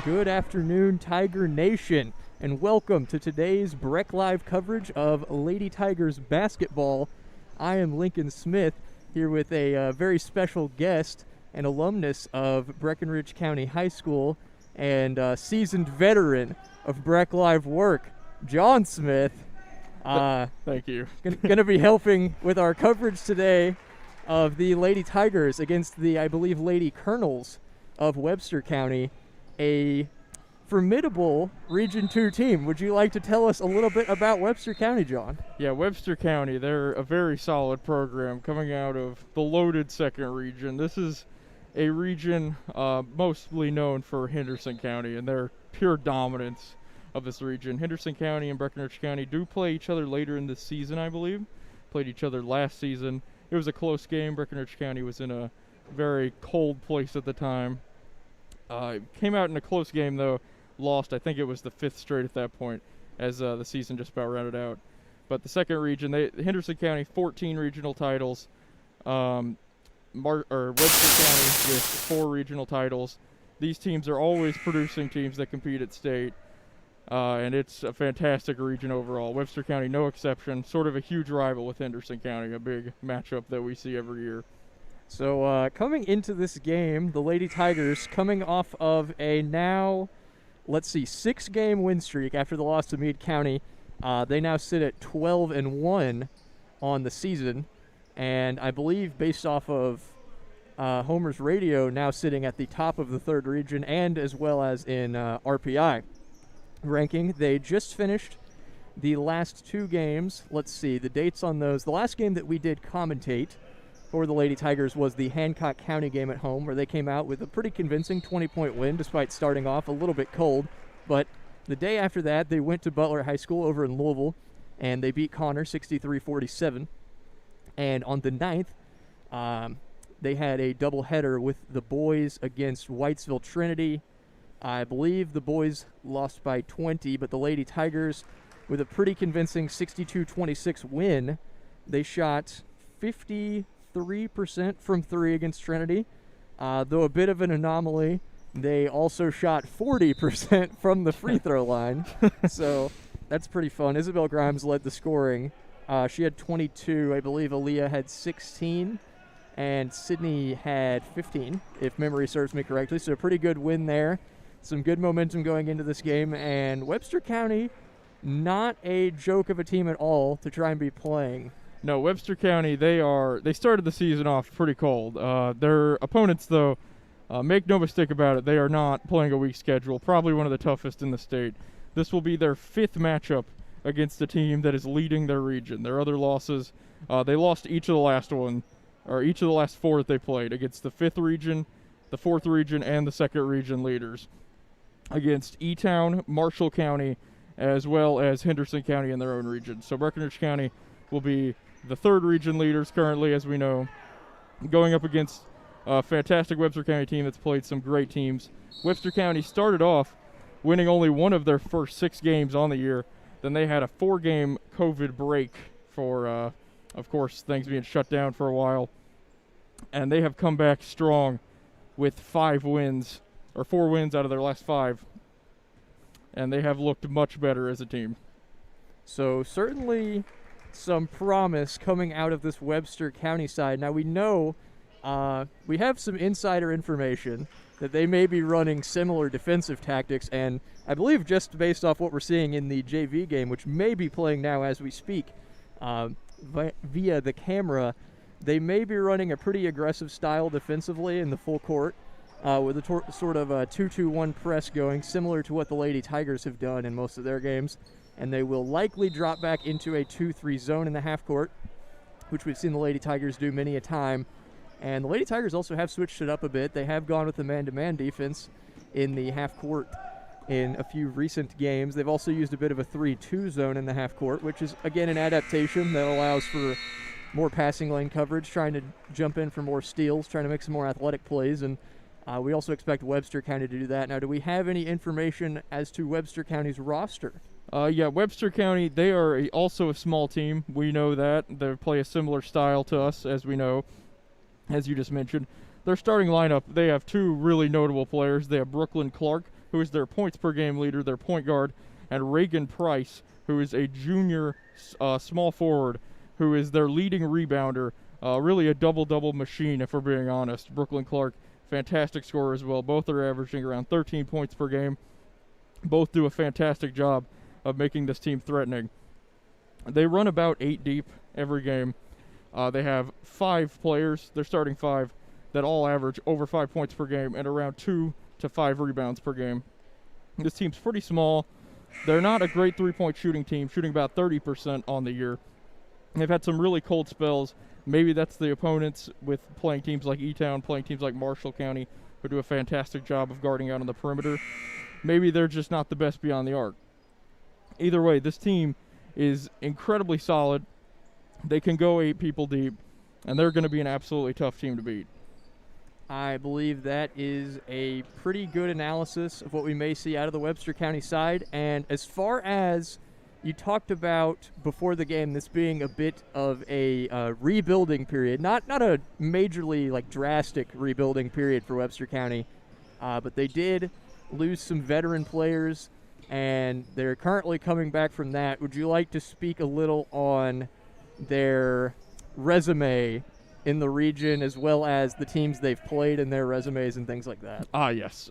Good afternoon, Tiger Nation, and welcome to today's Breck Live coverage of Lady Tigers basketball. I am Lincoln Smith, here with a very special guest, an alumnus of Breckinridge County High School and seasoned veteran of Breck Live work, John Smith. Thank you. Going to be helping with our coverage today of the Lady Tigers against the, I believe, Lady Colonels of Webster County, a formidable Region 2 team. Would you like to tell us a little bit about Webster County, John? Yeah, Webster County, they're a very solid program coming out of the loaded second region. This is a region mostly known for Henderson County and their pure dominance of this region. Henderson County and Breckinridge County do play each other later in this season, I believe. Played each other last season. It was a close game. Breckinridge County was in a very cold place at the time. Came out in a close game, though. Lost, I think it was the fifth straight at that point, as the season just about rounded out. But the second region, Henderson County, 14 regional titles. Webster County with 4 regional titles. These teams are always producing teams that compete at state. And it's a fantastic region overall. Webster County, no exception. Sort of a huge rival with Henderson County, a big matchup that we see every year. So coming into this game, the Lady Tigers coming off of a now, 6-game win streak after the loss to Meade County. They now sit at 12-1 on the season, and I believe based off of Homer's Radio, now sitting at the top of the third region and as well as in RPI ranking. They just finished the last 2 games. Let's see the dates on those. The last game that we did commentate for the Lady Tigers was the Hancock County game at home, where they came out with a pretty convincing 20-point win despite starting off a little bit cold. But the day after that, they went to Butler High School over in Louisville, and they beat Connor 63-47. And on the 9th, they had a doubleheader with the boys against Whitesville Trinity. I believe the boys lost by 20, but the Lady Tigers, with a pretty convincing 62-26 win, they shot 53% from 3 against Trinity. Though a bit of an anomaly, they also shot 40% from the free throw line. So that's pretty fun. Isabel Grimes led the scoring. She had 22. I believe Aaliyah had 16. And Sydney had 15, if memory serves me correctly. So a pretty good win there. Some good momentum going into this game. And Webster County, not a joke of a team at all to try and be playing. No, Webster County, they started the season off pretty cold. Their opponents, though, make no mistake about it, they are not playing a weak schedule, probably one of the toughest in the state. This will be their 5th matchup against a team that is leading their region. Their other losses, they lost each of the last 4 that they played against the 5th region, the 4th region, and the 2nd region leaders. Against E-Town, Marshall County, as well as Henderson County in their own region. So Breckinridge County will be the 3rd region leaders currently, as we know, going up against a fantastic Webster County team that's played some great teams. Webster County started off winning only one of their first 6 games on the year. Then they had a 4-game COVID break for, of course, things being shut down for a while. And they have come back strong with 4 wins out of their last 5. And they have looked much better as a team. So certainly some promise coming out of this Webster County side. Now we know we have some insider information that they may be running similar defensive tactics, and I believe just based off what we're seeing in the JV game, which may be playing now as we speak via the camera, they may be running a pretty aggressive style defensively in the full court with a sort of a 2-2-1 press going, similar to what the Lady Tigers have done in most of their games. And they will likely drop back into a 2-3 zone in the half court, which we've seen the Lady Tigers do many a time. And the Lady Tigers also have switched it up a bit. They have gone with the man-to-man defense in the half court in a few recent games. They've also used a bit of a 3-2 zone in the half court, which is, again, an adaptation that allows for more passing lane coverage, trying to jump in for more steals, trying to make some more athletic plays. And we also expect Webster County to do that. Now, do we have any information as to Webster County's roster? Yeah, Webster County, they are also a small team. We know that. They play a similar style to us, as we know, as you just mentioned. Their starting lineup, they have 2 really notable players. They have Brooklyn Clark, who is their points per game leader, their point guard, and Reagan Price, who is a junior small forward, who is their leading rebounder. Really a double-double machine, if we're being honest. Brooklyn Clark, fantastic scorer as well. Both are averaging around 13 points per game. Both do a fantastic job of making this team threatening. They run about 8 deep every game. They have 5 players, their starting 5, that all average over 5 points per game and around 2 to 5 rebounds per game. This team's pretty small. They're not a great three-point shooting team, shooting about 30% on the year. They've had some really cold spells. Maybe that's the opponents with playing teams like E-Town, playing teams like Marshall County, who do a fantastic job of guarding out on the perimeter. Maybe they're just not the best beyond the arc. Either way, this team is incredibly solid. They can go 8 people deep, and they're going to be an absolutely tough team to beat. I believe that is a pretty good analysis of what we may see out of the Webster County side. And as far as you talked about before the game, this being a bit of a rebuilding period, not a majorly drastic rebuilding period for Webster County, but they did lose some veteran players, and they're currently coming back from that. Would you like to speak a little on their resume in the region, as well as the teams they've played and their resumes and things like that? Yes.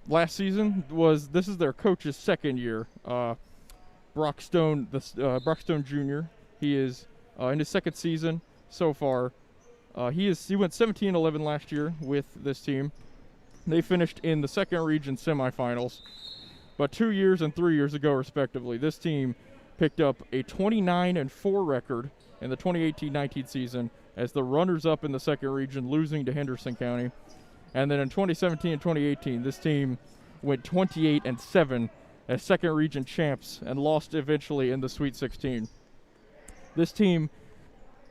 Last season this is their coach's second year. Brock Stone Jr. He is in his second season so far. He went 17-11 last year with this team. They finished in the second region semifinals, but 2 years and 3 years ago, respectively, this team picked up a 29-4 record in the 2018-19 season as the runners-up in the second region, losing to Henderson County. And then in 2017 and 2018, this team went 28-7 as second region champs and lost eventually in the Sweet 16. This team,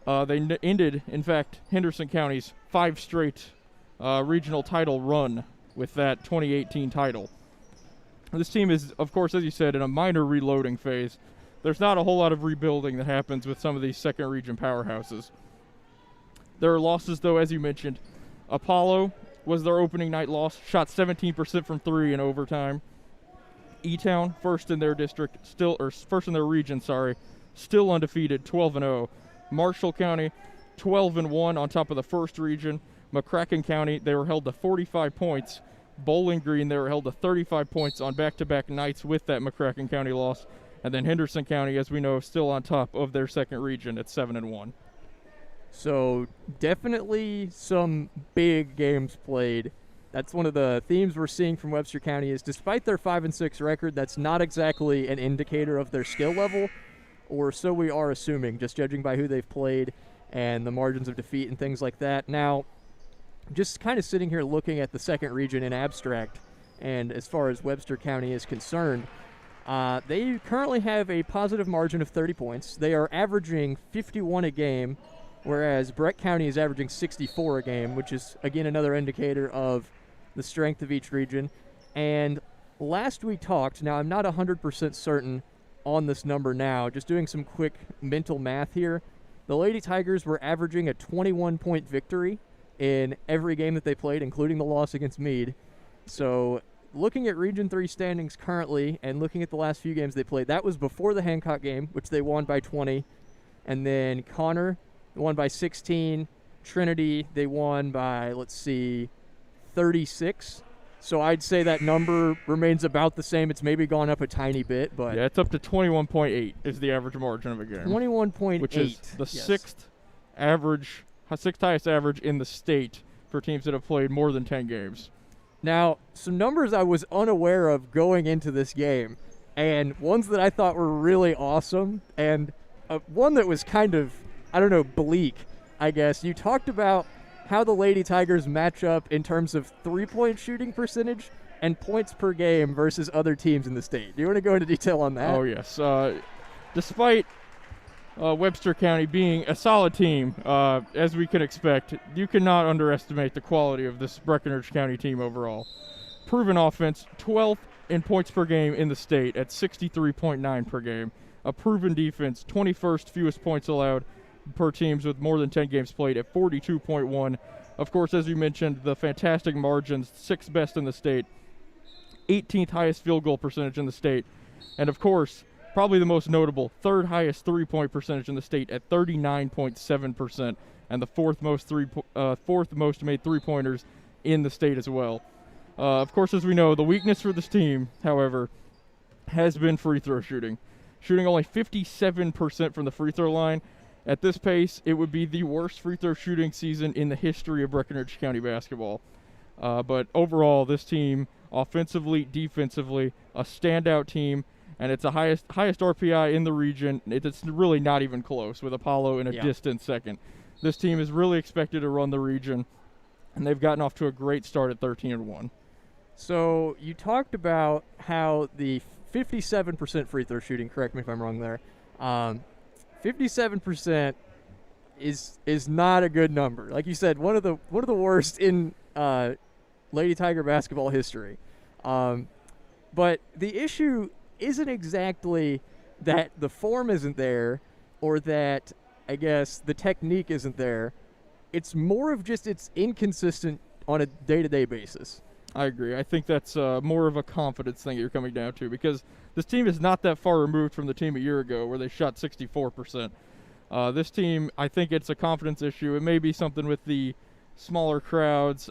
they ended, in fact, Henderson County's 5 straight regional title run with that 2018 title. This team is, of course, as you said, in a minor reloading phase. There's not a whole lot of rebuilding that happens with some of these second region powerhouses. There are losses, though, as you mentioned. Apollo was their opening night loss, shot 17% from 3 in overtime. E-Town, first in their district, first in their region, still undefeated, 12-0. Marshall County, 12-1 on top of the first region. McCracken County, they were held to 45 points. Bowling Green, they were held to 35 points on back-to-back nights with that McCracken County loss. And then Henderson County, as we know, still on top of their second region at 7-1. So definitely some big games played. That's one of the themes we're seeing from Webster County is despite their 5-6 record, that's not exactly an indicator of their skill level, or so we are assuming, just judging by who they've played and the margins of defeat and things like that. Now, just kind of sitting here looking at the second region in abstract, and as far as Webster County is concerned, they currently have a positive margin of 30 points. They are averaging 51 a game, whereas Brett County is averaging 64 a game, which is, again, another indicator of the strength of each region. And last we talked, now I'm not 100% certain on this number now, just doing some quick mental math here, the Lady Tigers were averaging a 21-point victory in every game that they played, including the loss against Meade. So looking at Region 3 standings currently and looking at the last few games they played, that was before the Hancock game, which they won by 20. And then Connor won by 16. Trinity, they won by, 36. So I'd say that number remains about the same. It's maybe gone up a tiny bit, but yeah, it's up to 21.8 is the average margin of a game. 21.8, which is the sixth highest average in the state for teams that have played more than 10 games. Now, some numbers I was unaware of going into this game, and ones that I thought were really awesome, and one that was kind of, bleak, I guess. You talked about how the Lady Tigers match up in terms of three-point shooting percentage and points per game versus other teams in the state. Do you want to go into detail on that? Oh, yes. Despite Webster County being a solid team, as we can expect, you cannot underestimate the quality of this Breckinridge County team overall. Proven offense, 12th in points per game in the state at 63.9 per game. A proven defense, 21st fewest points allowed per teams with more than 10 games played at 42.1. Of course, as you mentioned, the fantastic margins, 6th best in the state. 18th highest field goal percentage in the state. And, of course, probably the most notable, third highest three-point percentage in the state at 39.7%, and the fourth most made three-pointers in the state as well. Of course, as we know, the weakness for this team, however, has been free throw shooting. Shooting only 57% from the free throw line. At this pace, it would be the worst free throw shooting season in the history of Breckinridge County basketball. But overall, this team, offensively, defensively, a standout team, and it's the highest RPI in the region. It's really not even close, with Apollo in a distant second. This team is really expected to run the region, and they've gotten off to a great start at 13-1. So you talked about how the 57% free throw shooting, correct me if I'm wrong there, 57% is not a good number. Like you said, one of the worst in Lady Tiger basketball history. But the issue isn't exactly that the form isn't there or that, I guess, the technique isn't there. It's more of just it's inconsistent on a day-to-day basis. I agree. I think that's more of a confidence thing you're coming down to, because this team is not that far removed from the team a year ago where they shot 64%. This team, I think it's a confidence issue. It may be something with the smaller crowds.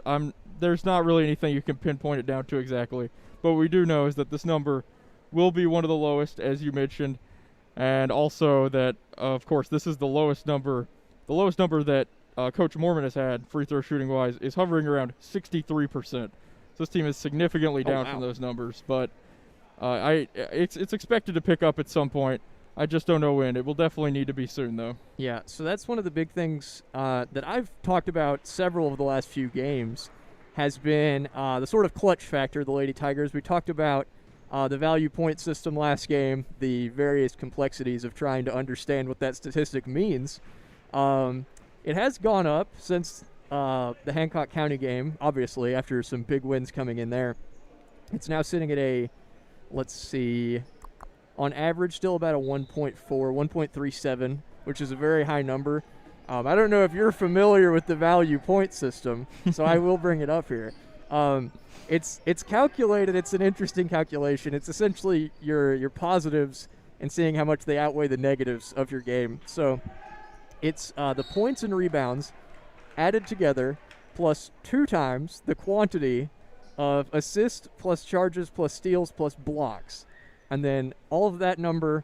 There's not really anything you can pinpoint it down to exactly. But what we do know is that this number will be one of the lowest, as you mentioned, and also that, of course, this is the lowest number that Coach Mormon has had free throw shooting wise is hovering around 63%. So this team is significantly down from those numbers, but it's expected to pick up at some point. I just don't know when. It will definitely need to be soon, though. Yeah, so that's one of the big things that I've talked about several of the last few games has been the sort of clutch factor of the Lady Tigers. We talked about the value point system last game, the various complexities of trying to understand what that statistic means. It has gone up since the Hancock County game, obviously, after some big wins coming in there. It's now sitting at on average, still about a 1.4, 1.37, which is a very high number. I don't know if you're familiar with the value point system, so I will bring it up here. It's calculated. It's an interesting calculation. It's essentially your positives and seeing how much they outweigh the negatives of your game. So it's the points and rebounds added together plus 2 times the quantity of assists plus charges plus steals plus blocks. And then all of that number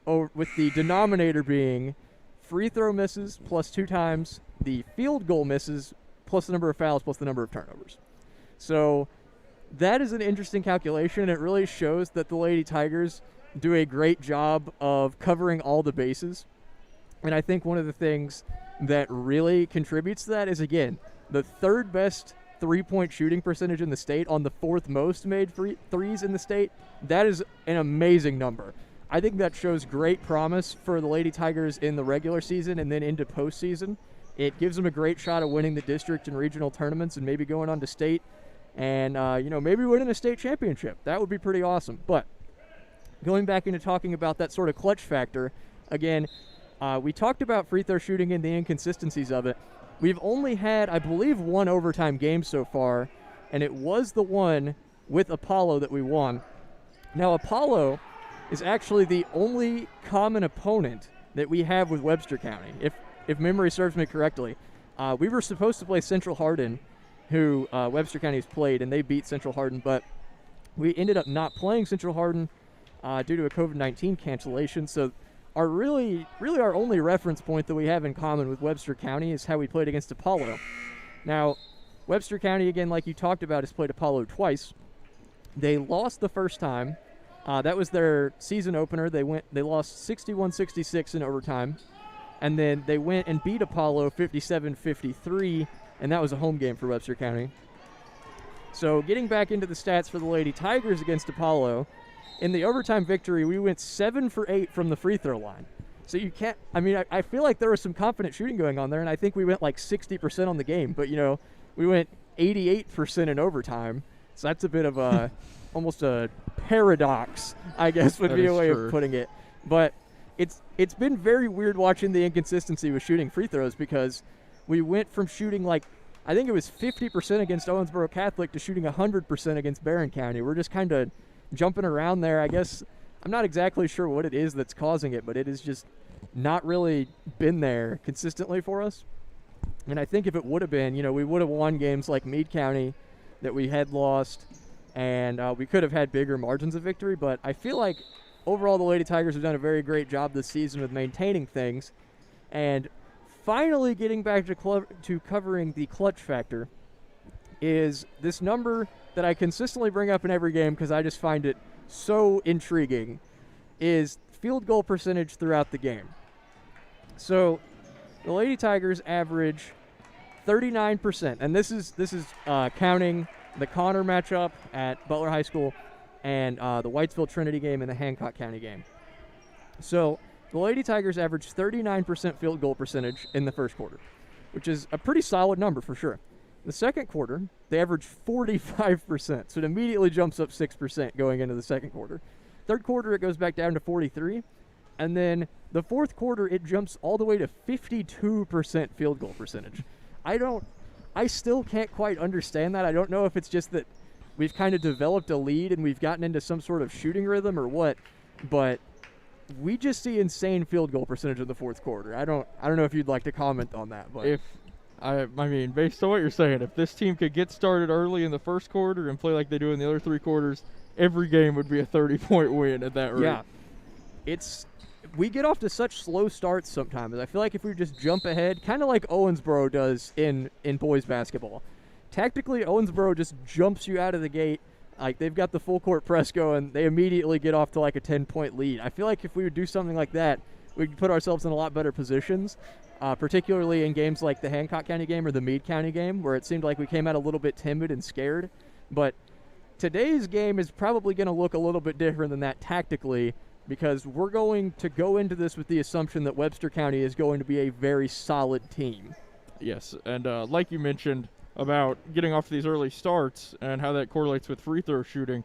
with the denominator being free throw misses plus 2 times the field goal misses plus the number of fouls plus the number of turnovers. So that is an interesting calculation. It really shows that the Lady Tigers do a great job of covering all the bases. And I think one of the things that really contributes to that is, again, the third best three-point shooting percentage in the state on the 4th most made threes in the state. That is an amazing number. I think that shows great promise for the Lady Tigers in the regular season and then into postseason. It gives them a great shot at winning the district and regional tournaments and maybe going on to state and, maybe winning a state championship. That would be pretty awesome. But going back into talking about that sort of clutch factor, again, we talked about free throw shooting and the inconsistencies of it. We've only had, I believe, 1 overtime game so far, and it was the one with Apollo that we won. Now, Apollo is actually the only common opponent that we have with Webster County, if memory serves me correctly. We were supposed to play Central Hardin, who Webster County has played, and they beat Central Hardin, but we ended up not playing Central Hardin due to a COVID-19 cancellation, so our really our only reference point that we have in common with Webster County is how we played against Apollo. Now, Webster County, again, like you talked about, has played Apollo twice. They lost the first time. That was their season opener. They lost 61-66 in overtime, and then they went and beat Apollo 57-53, and that was a home game for Webster County. So getting back into the stats for the Lady Tigers against Apollo, in the overtime victory, we went 7 for 8 from the free throw line. So you can't, I feel like there was some confident shooting going on there, and I think we went like 60% on the game. But, we went 88% in overtime. So that's a bit of a, almost a paradox, I guess would be a way of putting it. But it's been very weird watching the inconsistency with shooting free throws, because we went from shooting like I think it was 50% against Owensboro Catholic to shooting 100% against Barron County. We're just kind of jumping around there. I guess I'm not exactly sure what it is that's causing it, but it has just not really been there consistently for us. And I think if it would have been, we would have won games like Meade County that we had lost, and we could have had bigger margins of victory. But I feel like overall the Lady Tigers have done a very great job this season with maintaining things and finally getting back to covering the clutch factor. Is this number that I consistently bring up in every game because I just find it so intriguing, is field goal percentage throughout the game. So the Lady Tigers average 39%, and this is counting the Connor matchup at Butler High School and the Whitesville Trinity game and the Hancock County game. So the Lady Tigers averaged 39% field goal percentage in the first quarter, which is a pretty solid number for sure. The second quarter, they averaged 45%, so it immediately jumps up 6% going into the second quarter. Third quarter, it goes back down to 43%, and then the fourth quarter, it jumps all the way to 52% field goal percentage. I still can't quite understand that. I don't know if it's just that we've kind of developed a lead and we've gotten into some sort of shooting rhythm or what, but we just see insane field goal percentage in the fourth quarter. I don't know if you'd like to comment on that, but I mean, based on what you're saying, if this team could get started early in the first quarter and play like they do in the other three quarters, every game would be a 30-point win at that rate. Yeah. We get off to such slow starts sometimes. I feel like if we just jump ahead, kind of like Owensboro does in boys basketball. Tactically, Owensboro just jumps you out of the gate. Like, they've got the full court press going. They immediately get off to like a 10-point lead. I feel like if we would do something like that, we'd put ourselves in a lot better positions, particularly in games like the Hancock County game or the Meade County game, where it seemed like we came out a little bit timid and scared. But today's game is probably going to look a little bit different than that tactically, because we're going to go into this with the assumption that Webster County is going to be a very solid team. Yes, and like you mentioned about getting off these early starts and how that correlates with free throw shooting,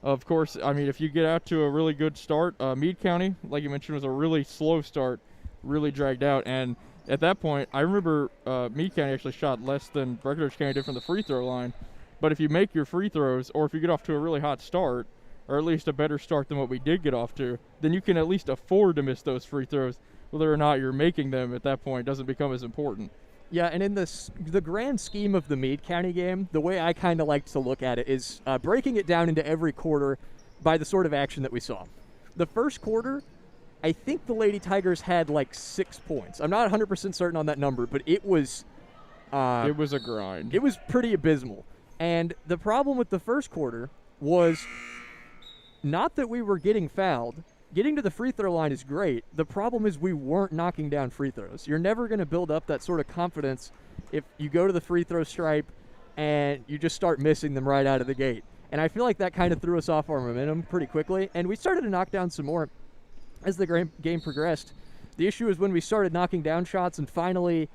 of course, I mean, if you get out to a really good start, Meade County, like you mentioned, was a really slow start, really dragged out, and at that point, I remember Meade County actually shot less than Breckenridge County did from the free throw line, but if you make your free throws, or if you get off to a really hot start, or at least a better start than what we did get off to, then you can at least afford to miss those free throws. Whether or not you're making them at that point doesn't become as important. Yeah, and in the grand scheme of the Meade County game, the way I kind of like to look at it is breaking it down into every quarter by the sort of action that we saw. The first quarter, I think the Lady Tigers had like 6 points. I'm not 100% certain on that number, but it was a grind. It was pretty abysmal. And the problem with the first quarter was not that we were getting fouled. Getting to the free throw line is great. The problem is we weren't knocking down free throws. You're never going to build up that sort of confidence if you go to the free throw stripe and you just start missing them right out of the gate. And I feel like that kind of threw us off our momentum pretty quickly. And we started to knock down some more as the game progressed. The issue is when we started knocking down shots and finally,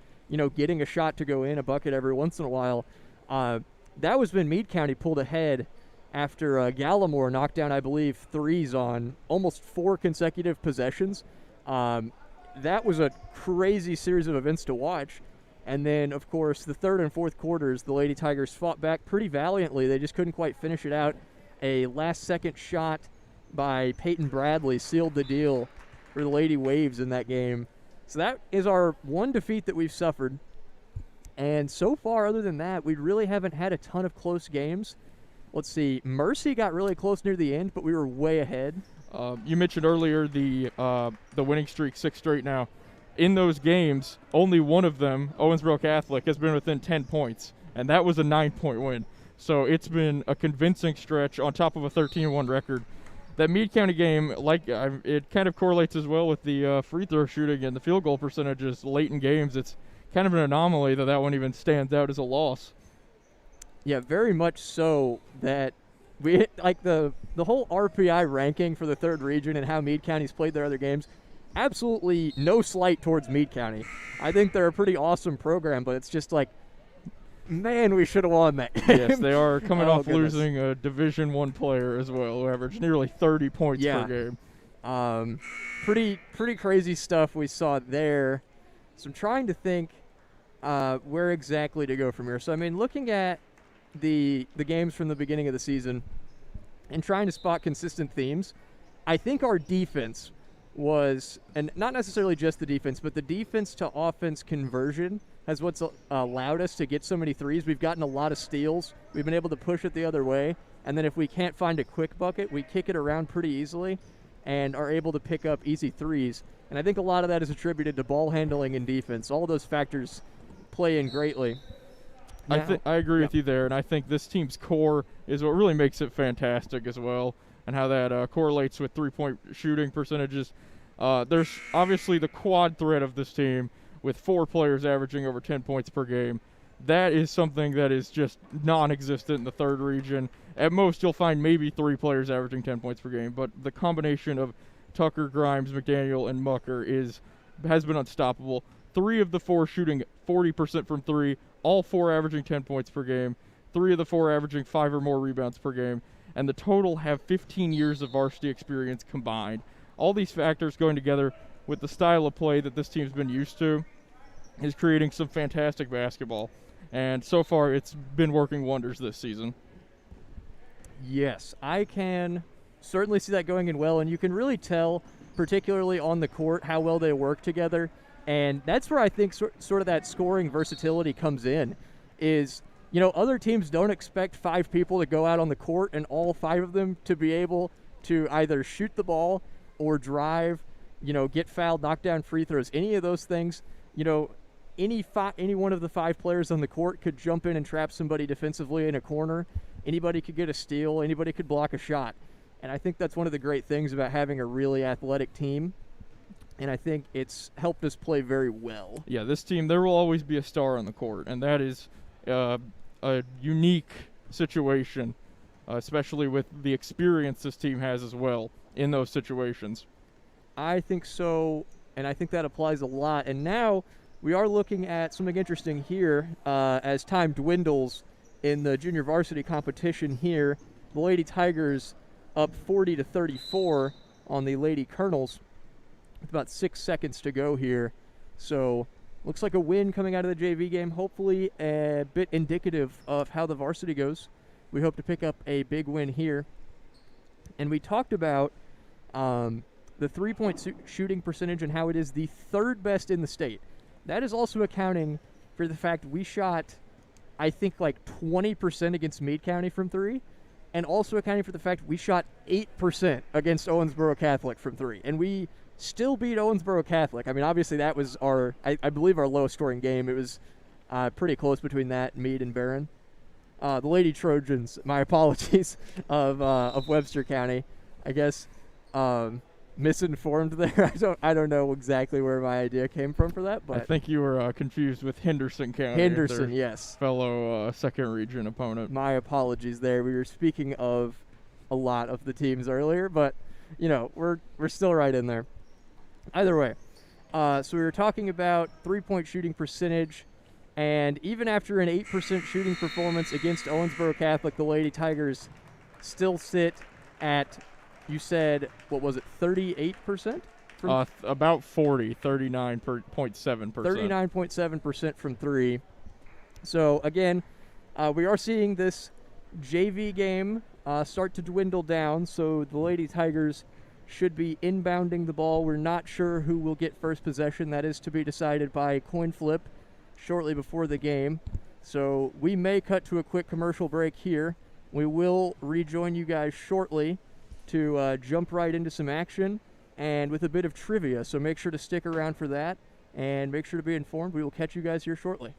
getting a shot to go in, a bucket every once in a while, that was when Meade County pulled ahead after Gallimore knocked down, I believe, threes on almost 4 consecutive possessions. That was a crazy series of events to watch. And then, of course, the third and fourth quarters, the Lady Tigers fought back pretty valiantly. They just couldn't quite finish it out. A last-second shot by Peyton Bradley sealed the deal for the Lady Waves in that game. So that is our one defeat that we've suffered. And so far, other than that, we really haven't had a ton of close games. Let's see, Mercy got really close near the end, but we were way ahead. You mentioned earlier the winning streak, 6 straight now. In those games, only one of them, Owensboro Catholic, has been within 10 points, and that was a 9-point win. So it's been a convincing stretch on top of a 13-1 record. That Meade County game, it kind of correlates as well with the free throw shooting and the field goal percentages late in games. It's kind of an anomaly that one even stands out as a loss. Yeah, very much so. That we the whole RPI ranking for the third region and how Meade County's played their other games. Absolutely no slight towards Meade County. I think they're a pretty awesome program, but it's just like, man, we should have won that game. Yes, they are coming off losing a Division I player as well, who averaged nearly 30 points per game. Pretty crazy stuff we saw there. So I'm trying to think where exactly to go from here. So, I mean, looking at the games from the beginning of the season and trying to spot consistent themes, I think our defense was, and not necessarily just the defense, but the defense to offense conversion has what's allowed us to get so many threes. We've gotten a lot of steals. We've been able to push it the other way. And then if we can't find a quick bucket, we kick it around pretty easily and are able to pick up easy threes. And I think a lot of that is attributed to ball handling and defense. All of those factors play in greatly. I agree with you there, and I think this team's core is what really makes it fantastic as well, and how that correlates with three-point shooting percentages. There's obviously the quad threat of this team with 4 players averaging over 10 points per game. That is something that is just non-existent in the third region. At most, you'll find maybe 3 players averaging 10 points per game, but the combination of Tucker, Grimes, McDaniel, and Mucker has been unstoppable. 3 of the 4 shooting 40% from 3, all 4 averaging 10 points per game, 3 of the 4 averaging 5 or more rebounds per game, and the total have 15 years of varsity experience combined. All these factors going together with the style of play that this team's been used to is creating some fantastic basketball. And so far, it's been working wonders this season. Yes, I can certainly see that going in well, and you can really tell, particularly on the court, how well they work together. And that's where I think sort of that scoring versatility comes in, is, you know, other teams don't expect 5 people to go out on the court and all 5 of them to be able to either shoot the ball or drive, you know, get fouled, knock down free throws, any of those things. You know, any one of the 5 players on the court could jump in and trap somebody defensively in a corner. Anybody could get a steal. Anybody could block a shot. And I think that's one of the great things about having a really athletic team. And I think it's helped us play very well. Yeah, this team, there will always be a star on the court, and that is a unique situation, especially with the experience this team has as well in those situations. I think so, and I think that applies a lot. And now we are looking at something interesting here as time dwindles in the junior varsity competition here. The Lady Tigers up 40-34 on the Lady Colonels with about 6 seconds to go here. So looks like a win coming out of the JV game, hopefully a bit indicative of how the varsity goes. We hope to pick up a big win here. And we talked about the three-point shooting percentage and how it is the 3rd best in the state. That is also accounting for the fact we shot, I think, like 20% against Meade County from 3, and also accounting for the fact we shot 8% against Owensboro Catholic from 3. And we still beat Owensboro Catholic. I mean, obviously that was I believe our lowest scoring game. It was pretty close between that, Meade and Barron. The Lady Trojans, my apologies, of Webster County, I guess, misinformed there. I don't know exactly where my idea came from for that, but I think you were confused with Henderson County. Henderson, yes, fellow second region opponent. My apologies there. We were speaking of a lot of the teams earlier, but you know, we're still right in there. Either way, so we were talking about 3-point shooting percentage, and even after an 8% shooting performance against Owensboro Catholic, the Lady Tigers still sit at, you said, what was it, 38%? About 39.7%. 39.7% from 3. So, again, we are seeing this JV game start to dwindle down, so the Lady Tigers should be inbounding the ball. We're not sure who will get first possession. That is to be decided by a coin flip shortly before the game. So we may cut to a quick commercial break here. We will rejoin you guys shortly to jump right into some action and with a bit of trivia. So make sure to stick around for that and make sure to be informed. We will catch you guys here shortly.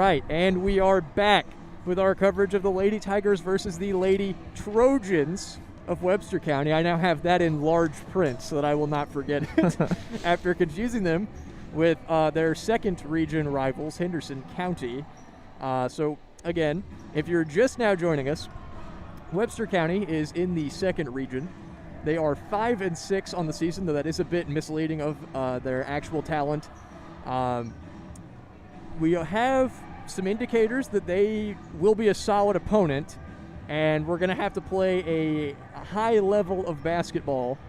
right, and we are back with our coverage of the Lady Tigers versus the Lady Trojans of Webster County. I now have that in large print so that I will not forget it after confusing them with their second region rivals, Henderson County. So again, if you're just now joining us, Webster County is in the second region. They are 5-6 on the season, though that is a bit misleading of their actual talent. We have some indicators that they will be a solid opponent, and we're going to have to play a high level of basketball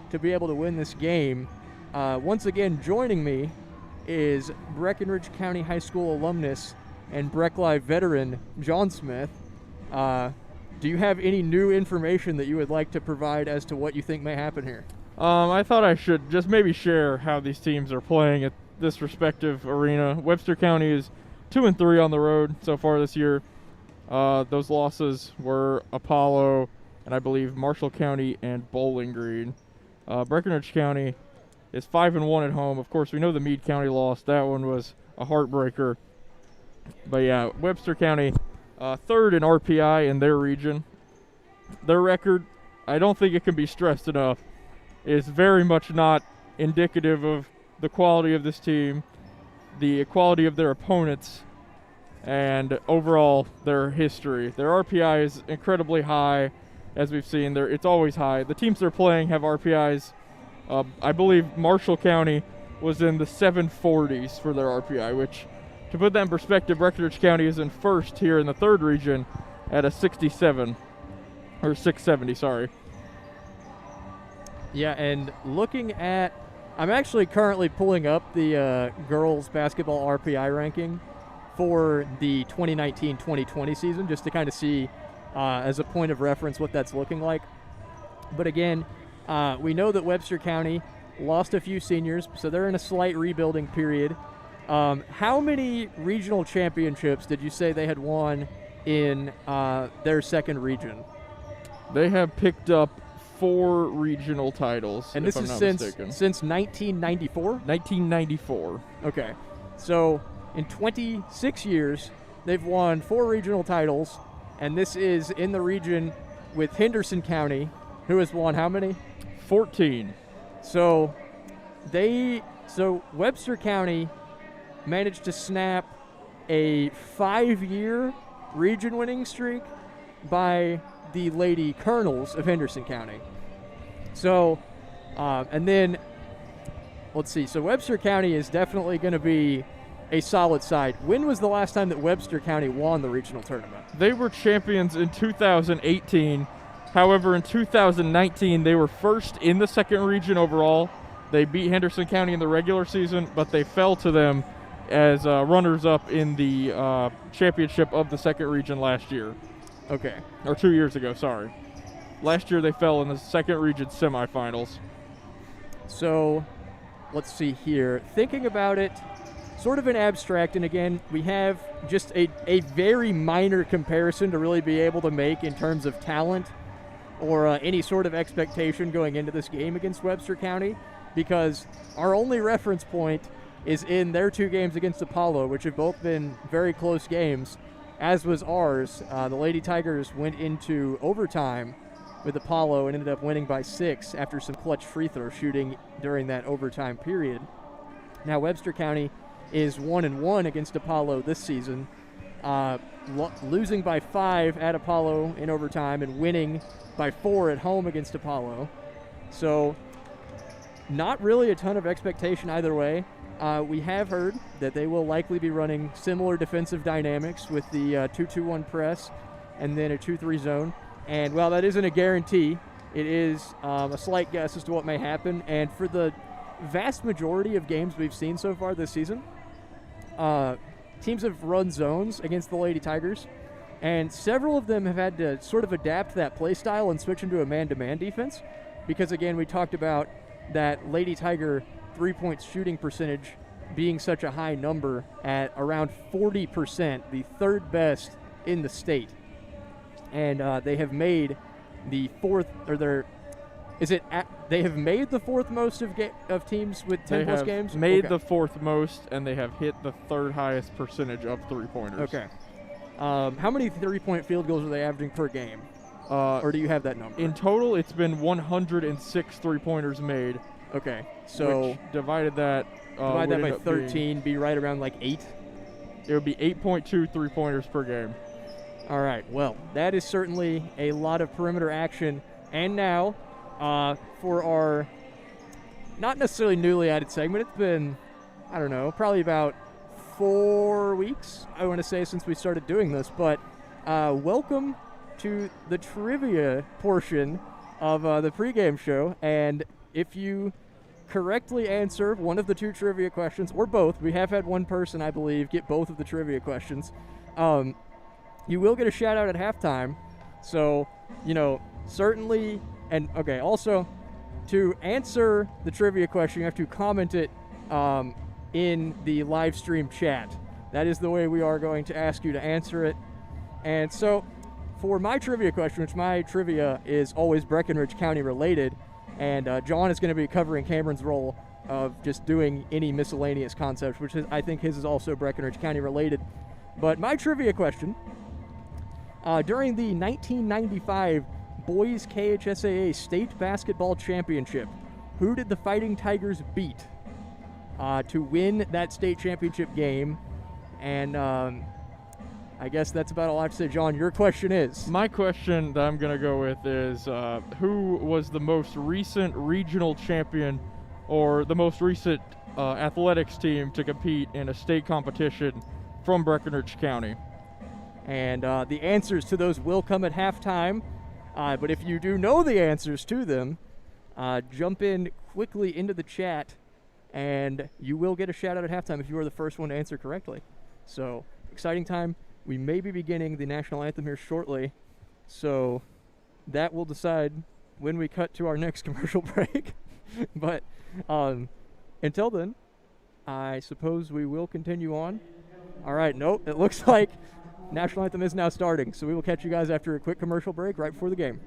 to be able to win this game. Once again, joining me is Breckenridge County High School alumnus and Breck Live veteran John Smith. Do you have any new information that you would like to provide as to what you think may happen here? I thought I should just maybe share how these teams are playing at this respective arena. Webster County is 2-3 on the road so far this year. Those losses were Apollo and I believe Marshall County and Bowling Green. Breckenridge County is 5-1 at home. Of course, we know the Meade County lost. That one was a heartbreaker. But yeah, Webster County, third in RPI in their region. Their record, I don't think it can be stressed enough, is very much not indicative of the quality of this team, the quality of their opponents, and overall their history. Their RPI is incredibly high, as we've seen. It's always high. The teams they're playing have RPIs. I believe Marshall County was in the 740s for their RPI, which, to put that in perspective, Breckenridge County is in first here in the third region at a 67, or 670, sorry. Yeah, and looking at, I'm actually currently pulling up the girls basketball RPI ranking for the 2019-2020 season, just to kind of see, as a point of reference, what that's looking like. But again, we know that Webster County lost a few seniors, so they're in a slight rebuilding period. How many regional championships did you say they had won in their second region? They have picked up 4 regional titles, and this is since 1994? 1994. Okay. So in 26 years, they've won 4 regional titles, and this is in the region with Henderson County, who has won how many? 14. So Webster County managed to snap a 5-year region winning streak by the Lady Colonels of Henderson County. So, and then, let's see. So Webster County is definitely going to be a solid side. When was the last time that Webster County won the regional tournament? They were champions in 2018. However, in 2019, they were first in the second region overall. They beat Henderson County in the regular season, but they fell to them as runners-up in the championship of the second region last year. Okay. Or 2 years ago, sorry. Last year they fell in the second region semifinals. So, let's see here. Thinking about it, sort of an abstract, and again, we have just a very minor comparison to really be able to make in terms of talent or any sort of expectation going into this game against Webster County, because our only reference point is in their 2 games against Apollo, which have both been very close games, as was ours. The Lady Tigers went into overtime with Apollo and ended up winning by 6 after some clutch free throw shooting during that overtime period. Now Webster County is 1-1 against Apollo this season, losing by 5 at Apollo in overtime and winning by 4 at home against Apollo. So not really a ton of expectation either way. We have heard that they will likely be running similar defensive dynamics with the 2-2-1 press and then a 2-3 zone. And while that isn't a guarantee, it is a slight guess as to what may happen. And for the vast majority of games we've seen so far this season, teams have run zones against the Lady Tigers, and several of them have had to sort of adapt that play style and switch into a man-to-man defense because, again, we talked about that Lady Tiger three-point shooting percentage being such a high number at around 40%, the third best in the state. And they have made the Is it? They have made the fourth most of teams with 10 plus games. They have made Okay. the fourth most, and they have hit the third highest percentage of 3-pointers. Okay. How many 3-point field goals are they averaging per game? Or do you have that number? In total, it's been 106 3-pointers made. Okay. So which divided that. divide that would by end up 13, be right around like 8. It would be 8.2 3-pointers per game. All right. Well, that is certainly a lot of perimeter action. And now, for our not necessarily newly added segment, it's been, I don't know, probably about 4 weeks, I want to say, since we started doing this. But welcome to the trivia portion of the pregame show. And if you correctly answer one of the 2 trivia questions, or both, we have had one person, I believe, get both of the trivia questions, you will get a shout out at halftime. So, certainly, and okay, also, to answer the trivia question, you have to comment it in the live stream chat. That is the way we are going to ask you to answer it. And so, for my trivia question, which my trivia is always Breckinridge County related, and John is going to be covering Cameron's role of just doing any miscellaneous concepts, which I think his is also Breckinridge County related. But my trivia question, during the 1995 Boys KHSAA State Basketball Championship, who did the Fighting Tigers beat to win that state championship game? And I guess that's about all I have to say. John, your question is? My question that I'm going to go with is who was the most recent regional champion or the most recent athletics team to compete in a state competition from Breckinridge County? And the answers to those will come at halftime. But if you do know the answers to them, jump in quickly into the chat, and you will get a shout out at halftime if you are the first one to answer correctly. So, exciting time. We may be beginning the national anthem here shortly, so that will decide when we cut to our next commercial break. But until then, I suppose we will continue on. All right, nope, it looks like national anthem is now starting, so we will catch you guys after a quick commercial break right before the game.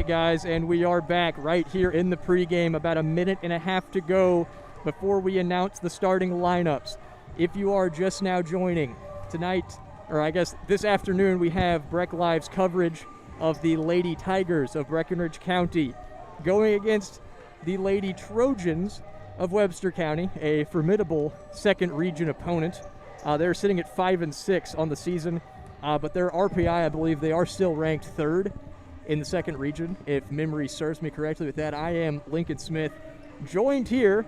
guys, and we are back right here in the pregame. About a minute and a half to go before we announce the starting lineups. If you are just now joining, tonight, or I guess this afternoon, we have Breck Live's coverage of the Lady Tigers of Breckinridge County going against the Lady Trojans of Webster County, a formidable second region opponent. They're sitting at 5-6 on the season, but their RPI, I believe they are still ranked third in the second region, if memory serves me correctly. With that, I am Lincoln Smith, joined here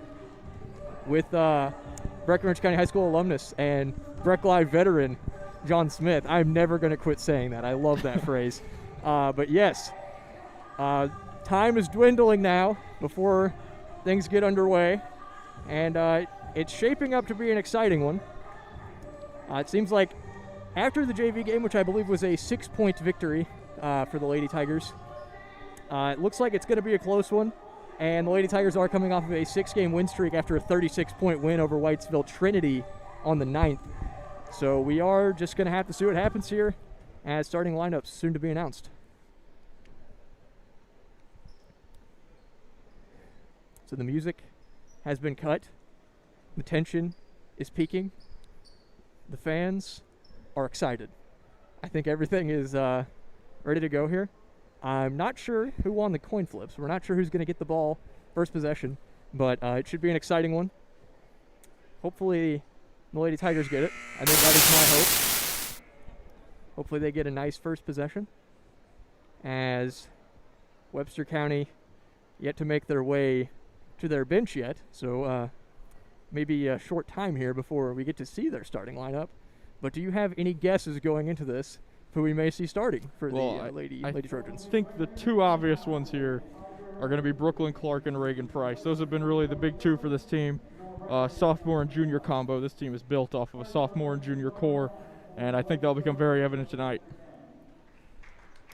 with Breckinridge County High School alumnus and Breck Live veteran John Smith. I'm never going to quit saying that. I love that phrase. But yes, time is dwindling now before things get underway, and it's shaping up to be an exciting one. It seems like after the JV game, which I believe was a 6-point victory for the Lady Tigers, it looks like it's going to be a close one, and the Lady Tigers are coming off of a 6-game win streak after a 36-point win over Whitesville Trinity on the 9th. So we are just going to have to see what happens here as starting lineups soon to be announced. So the music has been cut. The tension is peaking. The fans are excited. I think everything is ready to go here. I'm not sure who won the coin flips. We're not sure who's going to get the ball first possession, but it should be an exciting one. Hopefully the Lady Tigers get it. I think that is my hope. Hopefully they get a nice first possession, as Webster County yet to make their way to their bench yet. So maybe a short time here before we get to see their starting lineup. But do you have any guesses going into this who we may see starting for the Lady Trojans? I think the two obvious ones here are going to be Brooklyn Clark and Reagan Price. Those have been really the big two for this team. Sophomore and junior combo. This team is built off of a sophomore and junior core, and I think that'll become very evident tonight.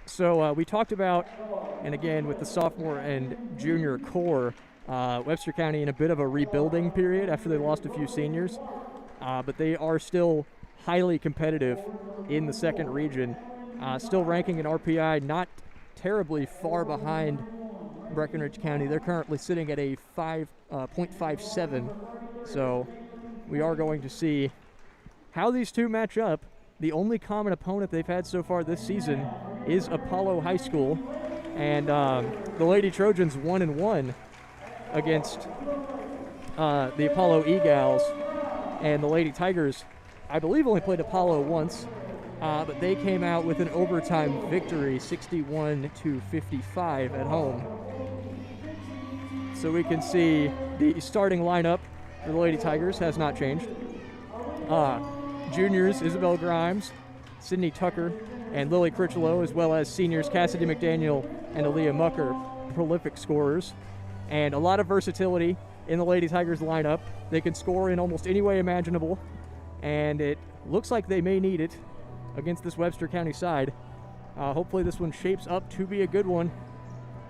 So we talked about, and again with the sophomore and junior core, Webster County in a bit of a rebuilding period after they lost a few seniors, but they are still highly competitive in the second region, still ranking in RPI not terribly far behind Breckinridge County. They're currently sitting at a 5.57, so we are going to see how these two match up. The only common opponent they've had so far this season is Apollo High School, and the Lady Trojans 1-1 against the Apollo E-Gals, and the Lady Tigers, I believe, only played Apollo once, but they came out with an overtime victory, 61-55 at home. So we can see the starting lineup for the Lady Tigers has not changed. Juniors, Isabel Grimes, Sydney Tucker, and Lily Critchlow, as well as seniors Cassidy McDaniel and Aaliyah Mucker, prolific scorers. And a lot of versatility in the Lady Tigers lineup. They can score in almost any way imaginable, and it looks like they may need it against this Webster County side. Hopefully this one shapes up to be a good one,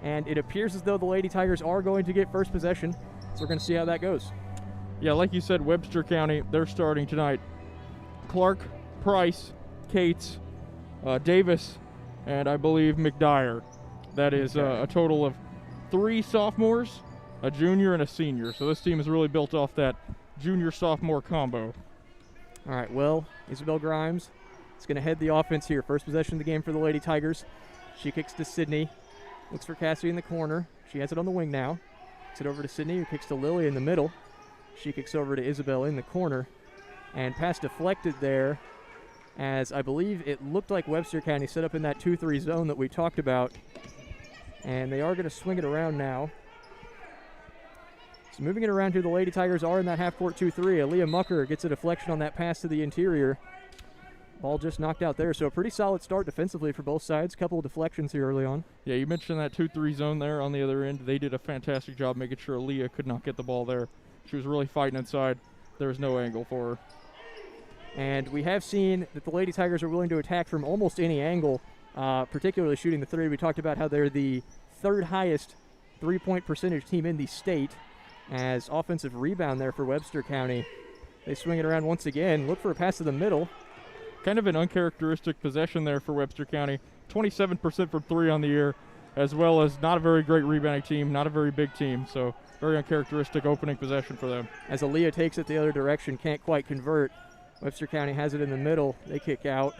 and it appears as though the Lady Tigers are going to get first possession, so we're going to see how that goes. Yeah, like you said, Webster County, they're starting tonight. Clark, Price, Cates, Davis, and I believe McDyer. That is a total of 3 sophomores, a junior, and a senior. So this team is really built off that junior-sophomore combo. All right, well, Isabel Grimes is going to head the offense here. First possession of the game for the Lady Tigers. She kicks to Sydney. Looks for Cassidy in the corner. She has it on the wing now. Kicks it over to Sydney, who kicks to Lily in the middle. She kicks over to Isabel in the corner. And pass deflected there, as I believe it looked like Webster County set up in that 2-3 zone that we talked about. And they are going to swing it around now. So moving it around here, the Lady Tigers are in that half-court 2-3. Aaliyah Mucker gets a deflection on that pass to the interior. Ball just knocked out there. So a pretty solid start defensively for both sides. Couple of deflections here early on. Yeah, you mentioned that 2-3 zone there on the other end. They did a fantastic job making sure Aaliyah could not get the ball there. She was really fighting inside. There was no angle for her. And we have seen that the Lady Tigers are willing to attack from almost any angle, particularly shooting the three. We talked about how they're the third highest three-point percentage team in the state. As offensive rebound there for Webster County. They swing it around once again. Look for a pass to the middle. Kind of an uncharacteristic possession there for Webster County. 27% from 3 on the year. as well as not a very great rebounding team, not a very big team. So very uncharacteristic opening possession for them. As Aaliyah takes it the other direction, can't quite convert. Webster County has it in the middle. They kick out.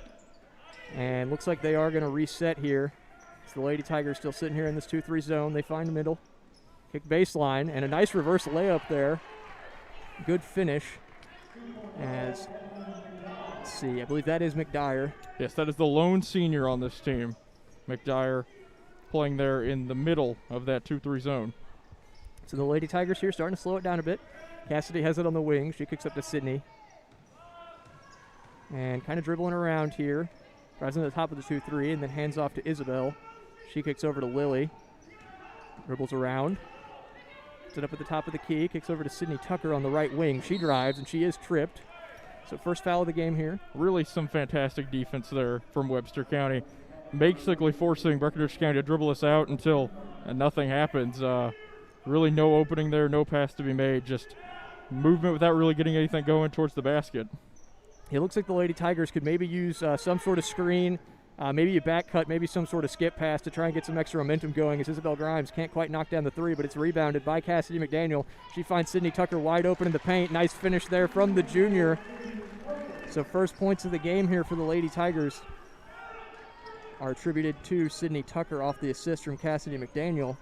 And looks like they are going to reset here. So the Lady Tigers still sitting here in this 2-3 zone. They find the middle. Kick baseline, and a nice reverse layup there. Good finish. As, let's see, I believe that is McDyer. Yes, that is the lone senior on this team. McDyer playing there in the middle of that 2-3 zone. So the Lady Tigers here starting to slow it down a bit. Cassidy has it on the wing. She kicks up to Sydney. And kind of dribbling around here. Drives into the top of the 2-3 and then hands off to Isabel. She kicks over to Lily. Dribbles around. Set up at the top of the key. Kicks over to Sydney Tucker on the right wing. She drives and she is tripped. So first foul of the game here. Really some fantastic defense there from Webster County. Basically forcing Breckenridge County to dribble us out until nothing happens. Really no opening there, no pass to be made. Just movement without really getting anything going towards the basket. It looks like the Lady Tigers could maybe use some sort of screen, maybe a back cut, maybe some sort of skip pass to try and get some extra momentum going as Isabel Grimes can't quite knock down the three, but it's rebounded by Cassidy McDaniel. She finds Sydney Tucker wide open in the paint. Nice finish there from the junior. So first points of the game here for the Lady Tigers are attributed to Sydney Tucker off the assist from Cassidy McDaniel.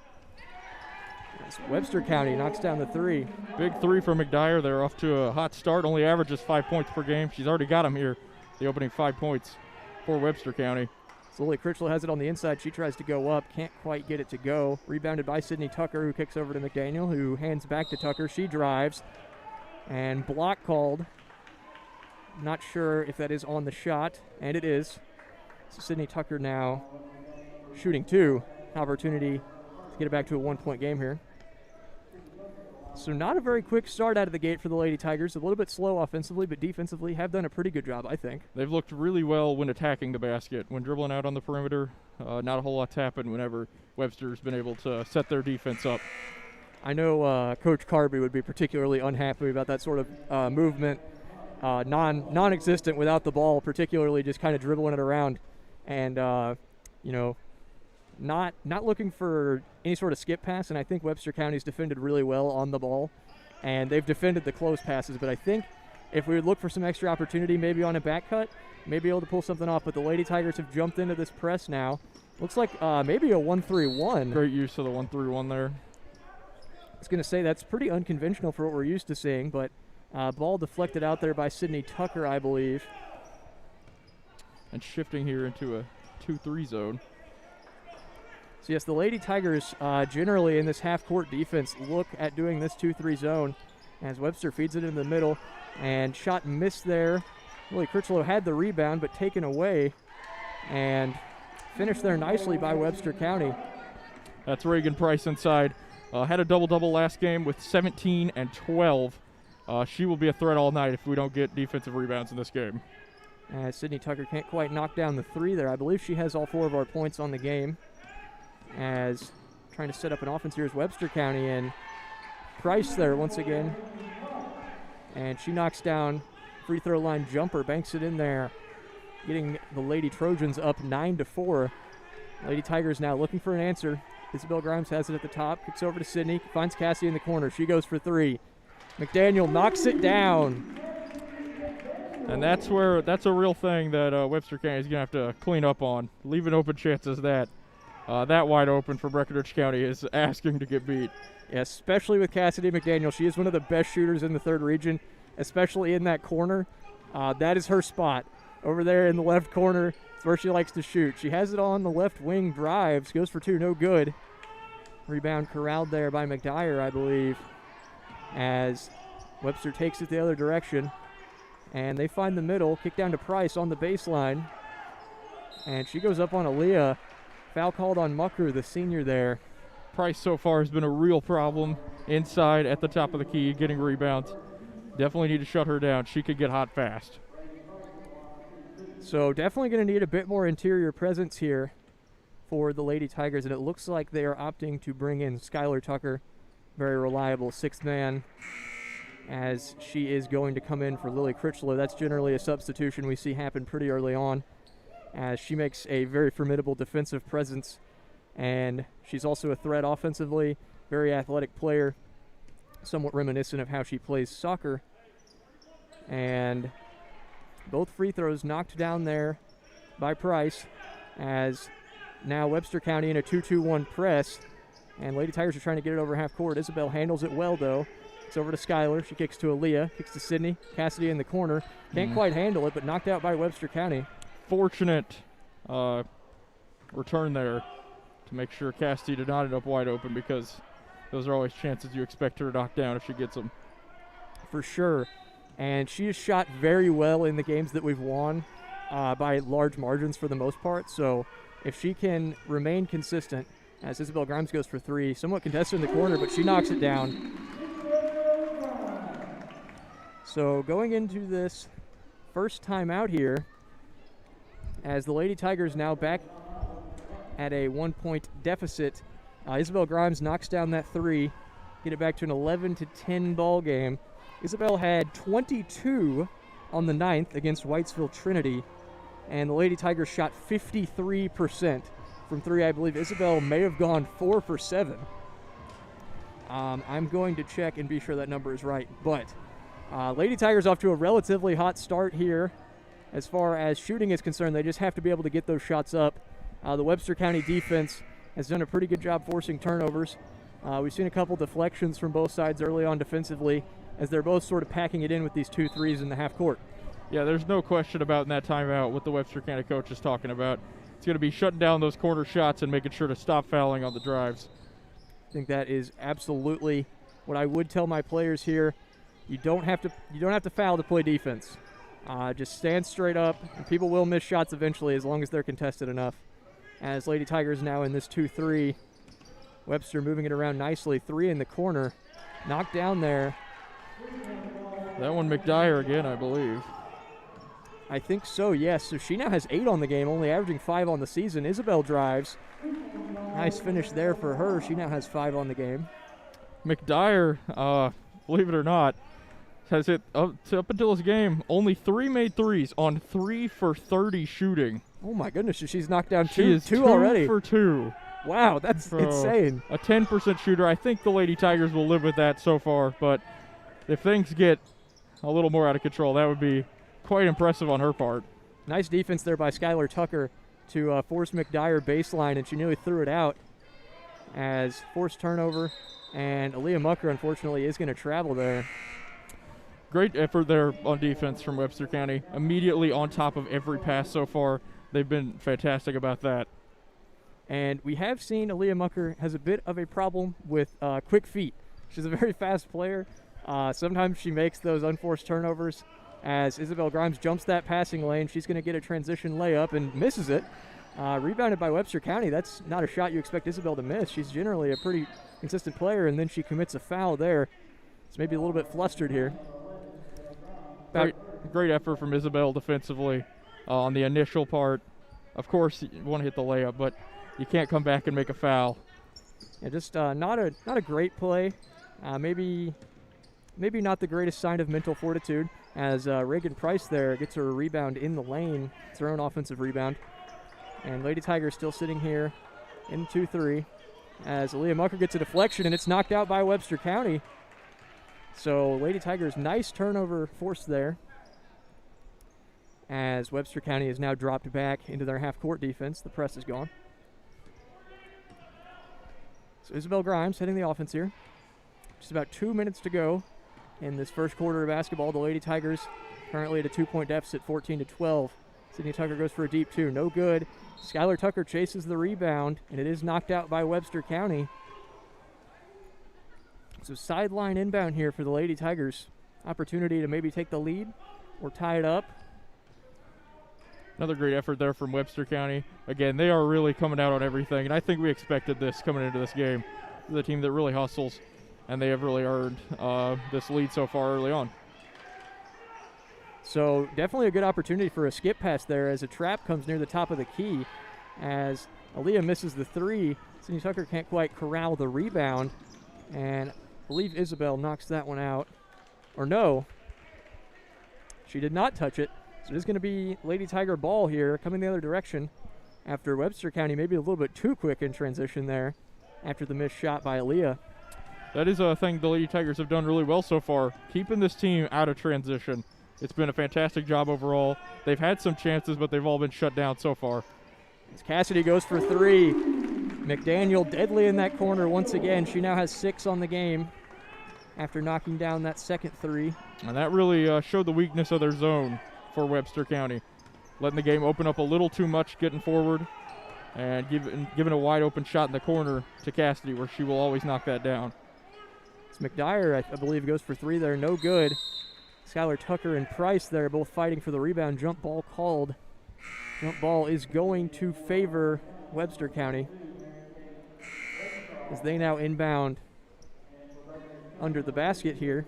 As Webster County knocks down the three. Big three for McDyer. They're off to a hot start. Only averages 5 points per game. She's already got them here, the opening 5 points for Webster County. So Lily Critchlow has it on the inside. She tries to go up. Can't quite get it to go. Rebounded by Sydney Tucker, who kicks over to McDaniel, who hands back to Tucker. She drives. And block called. Not sure if that is on the shot. And it is. So Sydney Tucker now shooting two. Opportunity to get it back to a 1-point game here. So not a very quick start out of the gate for the Lady Tigers. A little bit slow offensively, but defensively have done a pretty good job, I think. They've looked really well when attacking the basket. When dribbling out on the perimeter, not a whole lot's happened whenever Webster's been able to set their defense up. I know Coach Carby would be particularly unhappy about that sort of movement. Non-existent without the ball, particularly just kind of dribbling it around. And, not looking for any sort of skip pass, and I think Webster County's defended really well on the ball, and they've defended the close passes, but I think if we would look for some extra opportunity, maybe on a back cut, maybe able to pull something off, but the Lady Tigers have jumped into this press now. Looks like maybe a 1-3-1. Great use of the 1-3-1 there. I was going to say that's pretty unconventional for what we're used to seeing, but ball deflected out there by Sydney Tucker, I believe. And shifting here into a 2-3 zone. So yes, the Lady Tigers generally in this half-court defense look at doing this 2-3 zone as Webster feeds it in the middle, and shot missed there. Really, Critchlow had the rebound, but taken away, and finished there nicely by Webster County. That's Reagan Price inside. Had a double-double last game with 17 and 12. She will be a threat all night if we don't get defensive rebounds in this game. Sydney Tucker can't quite knock down the three there. I believe she has all 4 of our points on the game. As trying to set up an offense here is Webster County, and Price there once again. And she knocks down free throw line jumper, banks it in there, getting the Lady Trojans up 9-4. Lady Tigers now looking for an answer. Isabel Grimes has it at the top, kicks over to Sydney, finds Cassie in the corner. She goes for 3. McDaniel knocks it down. And that's a real thing that Webster County is going to have to clean up on. Leaving open chances that wide open for Breckenridge County is asking to get beat. Yeah, especially with Cassidy McDaniel. She is one of the best shooters in the 3rd region, especially in that corner. That is her spot. Over there in the left corner, it's where she likes to shoot. She has it on the left wing, drives, goes for 2, no good. Rebound corralled there by McDyer, I believe, as Webster takes it the other direction. And they find the middle, kick down to Price on the baseline. And she goes up on Aaliyah. Foul called on Mucker, the senior there. Price so far has been a real problem inside at the top of the key, getting rebounds. Definitely need to shut her down. She could get hot fast. So definitely going to need a bit more interior presence here for the Lady Tigers, and it looks like they are opting to bring in Skylar Tucker, very reliable 6th man, as she is going to come in for Lily Critchlow. That's generally a substitution we see happen pretty early on, as she makes a very formidable defensive presence and she's also a threat offensively, very athletic player, somewhat reminiscent of how she plays soccer. And both free throws knocked down there by Price, as now Webster County in a 2-2-1 press, and Lady Tigers are trying to get it over half court. Isabel handles it well, though. It's over to Skylar. She kicks to Aaliyah, kicks to Sydney. Cassidy in the corner. Can't quite handle it, but knocked out by Webster County. Fortunate return there to make sure Cassidy did not end up wide open, because those are always chances you expect her to knock down if she gets them. For sure. And she has shot very well in the games that we've won by large margins for the most part. So if she can remain consistent, as Isabel Grimes goes for three, somewhat contested in the corner, but she knocks it down. So going into this first time out here, as the Lady Tigers now back at a 1-point deficit, Isabel Grimes knocks down that three, get it back to an 11-10 ball game. Isabel had 22 on the 9th against Whitesville Trinity, and the Lady Tigers shot 53% from three. I believe Isabel may have gone 4 for 7. I'm going to check and be sure that number is right, but Lady Tigers off to a relatively hot start here. As far as shooting is concerned, they just have to be able to get those shots up. The Webster County defense has done a pretty good job forcing turnovers. We've seen a couple deflections from both sides early on defensively, as they're both sort of packing it in with these 2 threes in the half court. Yeah, there's no question about in that timeout what the Webster County coach is talking about. It's going to be shutting down those corner shots and making sure to stop fouling on the drives. I think that is absolutely what I would tell my players here. You don't have to foul to play defense. Just stand straight up, and people will miss shots eventually as long as they're contested enough. As Lady Tigers now in this 2-3. Webster moving it around nicely. 3 in the corner. Knocked down there. That one McDyer again, I believe. I think so, yes. So she now has 8 on the game, only averaging 5 on the season. Isabel drives. Nice finish there for her. She now has 5 on the game. McDyer, believe it or not, has hit up until this game only 3 made threes on 3 for 30 shooting. Oh my goodness, she's knocked down She is two already. 2 for 2. Wow, that's insane. A 10% shooter. I think the Lady Tigers will live with that so far, but if things get a little more out of control, that would be quite impressive on her part. Nice defense there by Skylar Tucker to force McDyer baseline, and she nearly threw it out as forced turnover, and Aaliyah Mucker, unfortunately, is going to travel there. Great effort there on defense from Webster County. Immediately on top of every pass so far. They've been fantastic about that. And we have seen Aaliyah Mucker has a bit of a problem with quick feet. She's a very fast player. Sometimes she makes those unforced turnovers. As Isabel Grimes jumps that passing lane, she's going to get a transition layup and misses it. Rebounded by Webster County. That's not a shot you expect Isabel to miss. She's generally a pretty consistent player, and then she commits a foul there. It's maybe a little bit flustered here. Great effort from Isabel defensively on the initial part. Of course, you want to hit the layup, but you can't come back and make a foul. Yeah, just not a great play. Maybe not the greatest sign of mental fortitude, as Reagan Price there gets her a rebound in the lane. It's her own offensive rebound. And Lady Tiger still sitting here in 2-3 as Aaliyah Mucker gets a deflection, and it's knocked out by Webster County. So Lady Tigers, nice turnover forced there, as Webster County has now dropped back into their half-court defense. The press is gone. So Isabel Grimes heading the offense here. Just about 2 minutes to go in this first quarter of basketball. The Lady Tigers currently at a 2-point deficit, 14-12. Sydney Tucker goes for a deep 2. No good. Skylar Tucker chases the rebound, and it is knocked out by Webster County. So sideline inbound here for the Lady Tigers. Opportunity to maybe take the lead or tie it up. Another great effort there from Webster County. Again, they are really coming out on everything, and I think we expected this coming into this game. This is a team that really hustles, and they have really earned this lead so far early on. So definitely a good opportunity for a skip pass there as a trap comes near the top of the key. As Aaliyah misses the 3, Sydney Tucker can't quite corral the rebound, and I believe Isabel knocks that one out. Or no, she did not touch it. So it is going to be Lady Tiger ball here, coming the other direction. after Webster County maybe a little bit too quick in transition there after the missed shot by Aaliyah. That is a thing the Lady Tigers have done really well so far, keeping this team out of transition. It's been a fantastic job overall. They've had some chances, but they've all been shut down so far. As Cassidy goes for three. McDaniel deadly in that corner once again. She now has 6 on the game after knocking down that second three. And that really showed the weakness of their zone for Webster County. Letting the game open up a little too much getting forward and giving a wide open shot in the corner to Cassidy, where she will always knock that down. It's McDyer, I believe, goes for 3 there. No good. Skylar Tucker and Price there both fighting for the rebound. Jump ball called. Jump ball is going to favor Webster County as they now inbound under the basket here.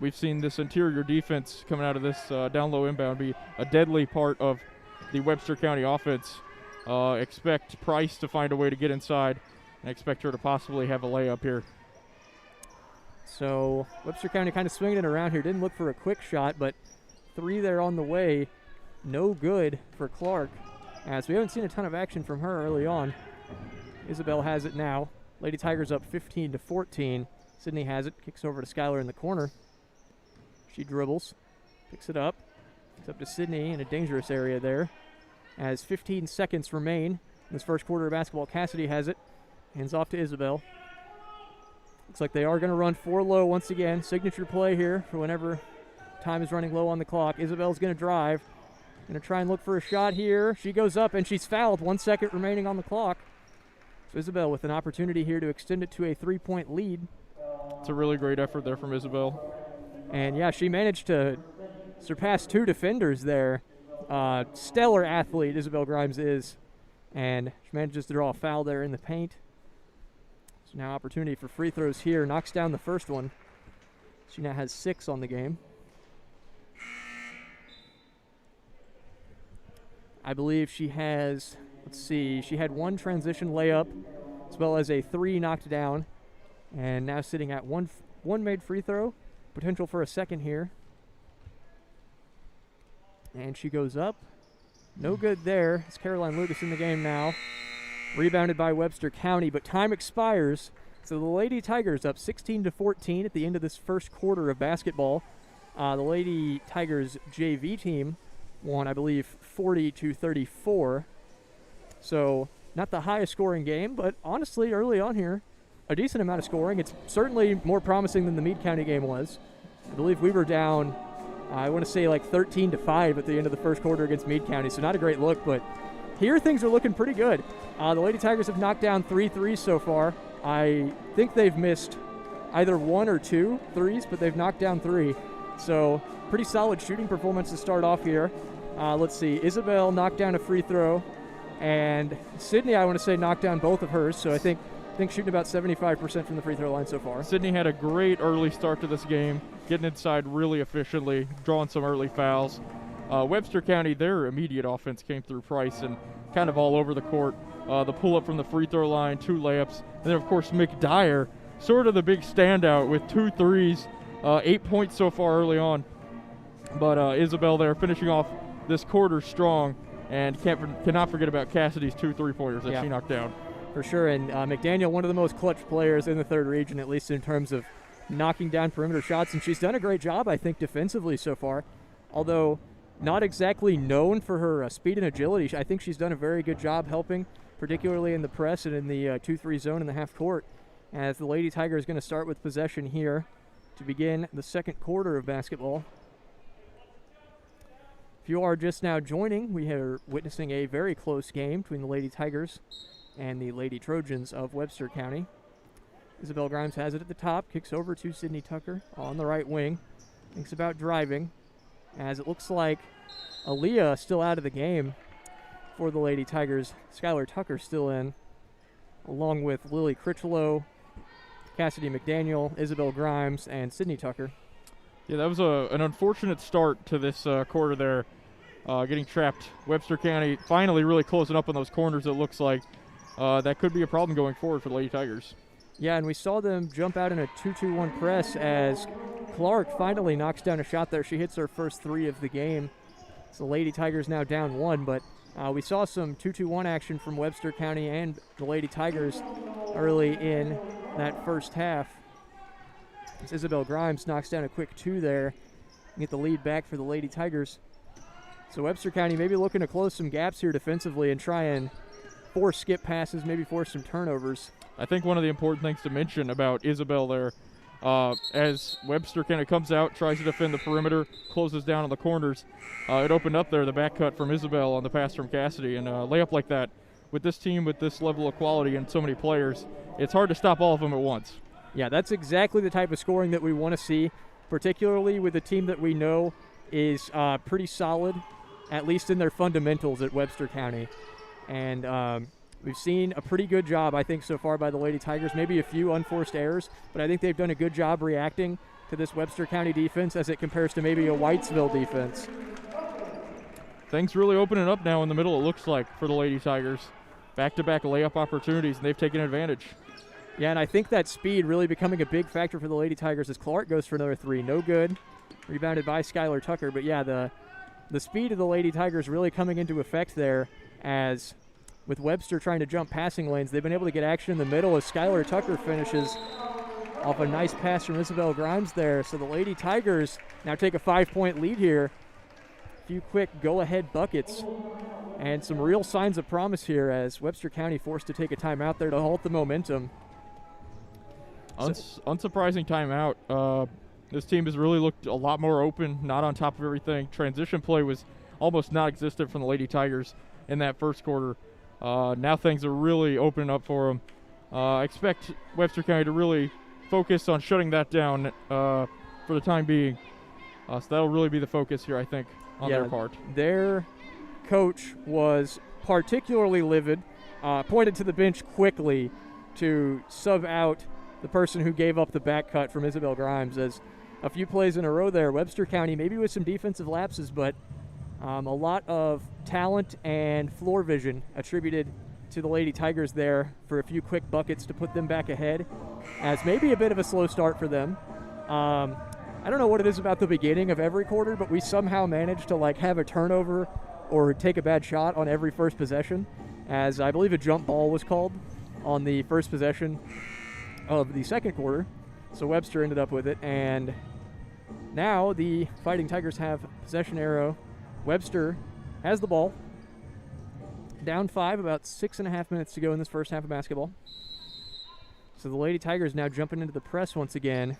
We've seen this interior defense coming out of this down low inbound be a deadly part of the Webster County offense. Expect Price to find a way to get inside and expect her to possibly have a layup here. So Webster County kind of swinging it around here. Didn't look for a quick shot, but 3 there on the way. No good for Clark, as we haven't seen a ton of action from her early on. Isabel has it now. Lady Tigers up 15-14. Sydney has it, kicks over to Skylar in the corner. She dribbles, picks it up. It's up to Sydney in a dangerous area there. As 15 seconds remain in this first quarter of basketball, Cassidy has it. Hands off to Isabel. Looks like they are going to run 4 low once again. Signature play here for whenever time is running low on the clock. Isabel's going to drive. Going to try and look for a shot here. She goes up and she's fouled. 1 second remaining on the clock. So Isabel with an opportunity here to extend it to a 3-point lead. It's a really great effort there from Isabel. And yeah, she managed to surpass 2 defenders there. Stellar athlete Isabel Grimes is. And she manages to draw a foul there in the paint. So now opportunity for free throws here. Knocks down the first one. She now has 6 on the game. I believe she has, let's see, she had 1 transition layup as well as a 3 knocked down. And now sitting at one made free throw. Potential for a second here. And she goes up. No good there. It's Caroline Lucas in the game now. Rebounded by Webster County, but time expires. So the Lady Tigers up 16-14 at the end of this first quarter of basketball. The Lady Tigers JV team won, I believe, 40-34. So not the highest scoring game, but honestly, early on here, a decent amount of scoring. It's certainly more promising than the Meade County game was. I believe we were down, I want to say like 13-5 at the end of the first quarter against Meade County, so not a great look, but here things are looking pretty good. The Lady Tigers have knocked down 3 threes so far. I think they've missed either 1 or 2 threes, but they've knocked down 3. So pretty solid shooting performance to start off here. Let's see, Isabel knocked down a free throw, and Sydney, I want to say, knocked down both of hers, so I think shooting about 75% from the free throw line so far. Sydney had a great early start to this game, getting inside really efficiently, drawing some early fouls. Webster County, their immediate offense came through Price and kind of all over the court. The pull-up from the free throw line, 2 layups, and then, of course, McDyer, sort of the big standout with 2 threes, 8 points so far early on. But Isabel there finishing off this quarter strong, and cannot forget about Cassidy's 2 3-pointers that she knocked down. For sure, and McDaniel, one of the most clutch players in the 3rd region, at least in terms of knocking down perimeter shots, and she's done a great job, I think, defensively so far. Although not exactly known for her speed and agility, I think she's done a very good job helping, particularly in the press and in the 2-3 zone in the half court, as the Lady Tiger is going to start with possession here to begin the second quarter of basketball. If you are just now joining, we are witnessing a very close game between the Lady Tigers and the Lady Trojans of Webster County. Isabel Grimes has it at the top, kicks over to Sydney Tucker on the right wing. Thinks about driving, as it looks like Aaliyah still out of the game for the Lady Tigers. Skylar Tucker still in, along with Lily Critchlow, Cassidy McDaniel, Isabel Grimes, and Sydney Tucker. Yeah, that was an unfortunate start to this quarter there, getting trapped. Webster County finally really closing up on those corners, it looks like. That could be a problem going forward for the Lady Tigers. Yeah, and we saw them jump out in a 2-2-1 press as Clark finally knocks down a shot there. She hits her first 3 of the game. So Lady Tigers now down 1, but We saw some 2-2-1 action from Webster County and the Lady Tigers early in that first half. As Isabel Grimes knocks down a quick 2 there and get the lead back for the Lady Tigers. So Webster County maybe looking to close some gaps here defensively and try and force skip passes, maybe force some turnovers. I think one of the important things to mention about Isabel there, as Webster kind of comes out, tries to defend the perimeter, closes down on the corners, it opened up there, the back cut from Isabel on the pass from Cassidy, and layup like that. With this team, with this level of quality and so many players, it's hard to stop all of them at once. Yeah, that's exactly the type of scoring that we want to see, particularly with a team that we know is pretty solid, at least in their fundamentals at Webster County. And we've seen a pretty good job, I think, so far by the Lady Tigers. Maybe a few unforced errors, but I think they've done a good job reacting to this Webster County defense as it compares to maybe a Whitesville defense. Things really opening up now in the middle, it looks like, for the Lady Tigers. Back-to-back layup opportunities, and they've taken advantage. Yeah, and I think that speed really becoming a big factor for the Lady Tigers as Clark goes for another 3. No good. Rebounded by Skylar Tucker. But, yeah, the speed of the Lady Tigers really coming into effect there, as with Webster trying to jump passing lanes, they've been able to get action in the middle as Skylar Tucker finishes off a nice pass from Isabel Grimes there. So the Lady Tigers now take a 5-point lead here. A few quick go-ahead buckets and some real signs of promise here as Webster County forced to take a timeout there to halt the momentum. Unsurprising timeout. This team has really looked a lot more open, not on top of everything. Transition play was almost non-existent from the Lady Tigers in that first quarter. Now things are really opening up for them. I expect Webster County to really focus on shutting that down for the time being. So that'll really be the focus here, I think, on their part. Their coach was particularly livid, pointed to the bench quickly to sub out the person who gave up the back cut from Isabel Grimes, as a few plays in a row there, Webster County maybe with some defensive lapses, but a lot of talent and floor vision attributed to the Lady Tigers there for a few quick buckets to put them back ahead, as maybe a bit of a slow start for them. I don't know what it is about the beginning of every quarter, but we somehow managed to have a turnover or take a bad shot on every first possession, as I believe a jump ball was called on the first possession of the second quarter. So Webster ended up with it, and now the Fighting Tigers have possession arrow. Webster has the ball. Down 5, about 6.5 minutes to go in this first half of basketball. So the Lady Tigers now jumping into the press once again.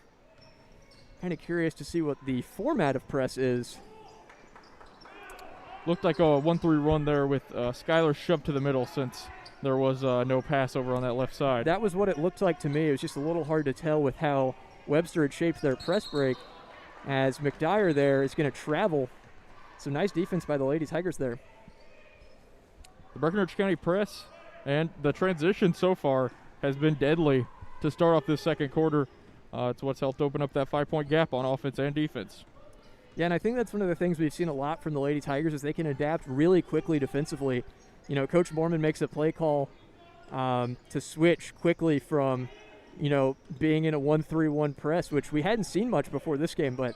Kind of curious to see what the format of press is. Looked like a 1-3 run there with Skylar shoved to the middle since there was no pass over on that left side. That was what it looked like to me. It was just a little hard to tell with how Webster had shaped their press break, as McDyer there is going to travel. So nice defense by the Lady Tigers there. The Breckinridge County press and the transition so far has been deadly to start off this second quarter. It's what's helped open up that 5-point gap on offense and defense. Yeah, and I think that's one of the things we've seen a lot from the Lady Tigers is they can adapt really quickly defensively. You know, Coach Mormon makes a play call to switch quickly from, being in a 1-3-1 press, which we hadn't seen much before this game, but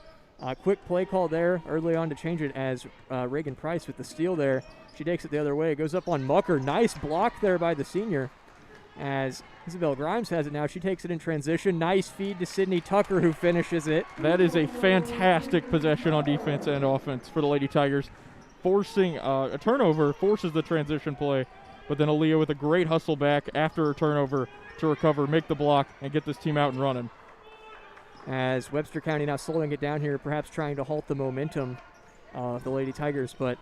quick play call there early on to change it as Reagan Price with the steal there. She takes it the other way. It goes up on Mucker. Nice block there by the senior. As Isabel Grimes has it now, she takes it in transition. Nice feed to Sydney Tucker, who finishes it. That is a fantastic possession on defense and offense for the Lady Tigers. Forcing a turnover, forces the transition play, but then Aaliyah with a great hustle back after a turnover to recover, make the block, and get this team out and running. As Webster County now slowing it down here, perhaps trying to halt the momentum of the Lady Tigers, but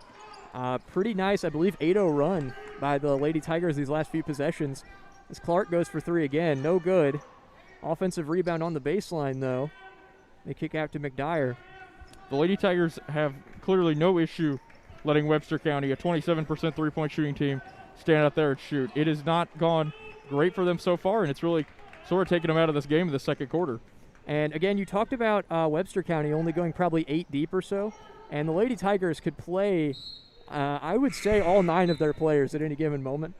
pretty nice, I believe, 8-0 run by the Lady Tigers these last few possessions. As Clark goes for 3 again, no good. Offensive rebound on the baseline, though. They kick out to McDyer. The Lady Tigers have clearly no issue letting Webster County, a 27% three-point shooting team, stand out there and shoot. It has not gone great for them so far, and it's really sort of taken them out of this game in the second quarter. And again, you talked about Webster County only going probably 8 deep or so, and the Lady Tigers could play, I would say, all 9 of their players at any given moment.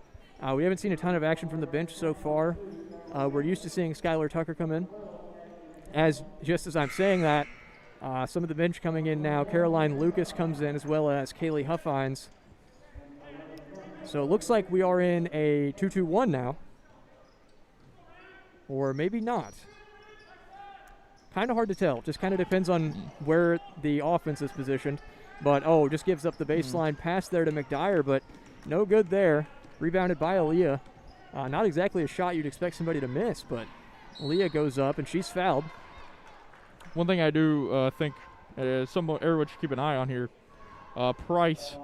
We haven't seen a ton of action from the bench so far. We're used to seeing Skylar Tucker come in. Just as I'm saying that, some of the bench coming in now. Caroline Lucas comes in, as well as Kaylee Huffines. So it looks like we are in a 2-2-1 now. Or maybe not. Kind of hard to tell. Just kind of depends on where the offense is positioned. But, just gives up the baseline pass there to McDyer, but no good there. Rebounded by Aaliyah. Not exactly a shot you'd expect somebody to miss, but Aaliyah goes up, and she's fouled. One thing I do think everyone should keep an eye on here, Price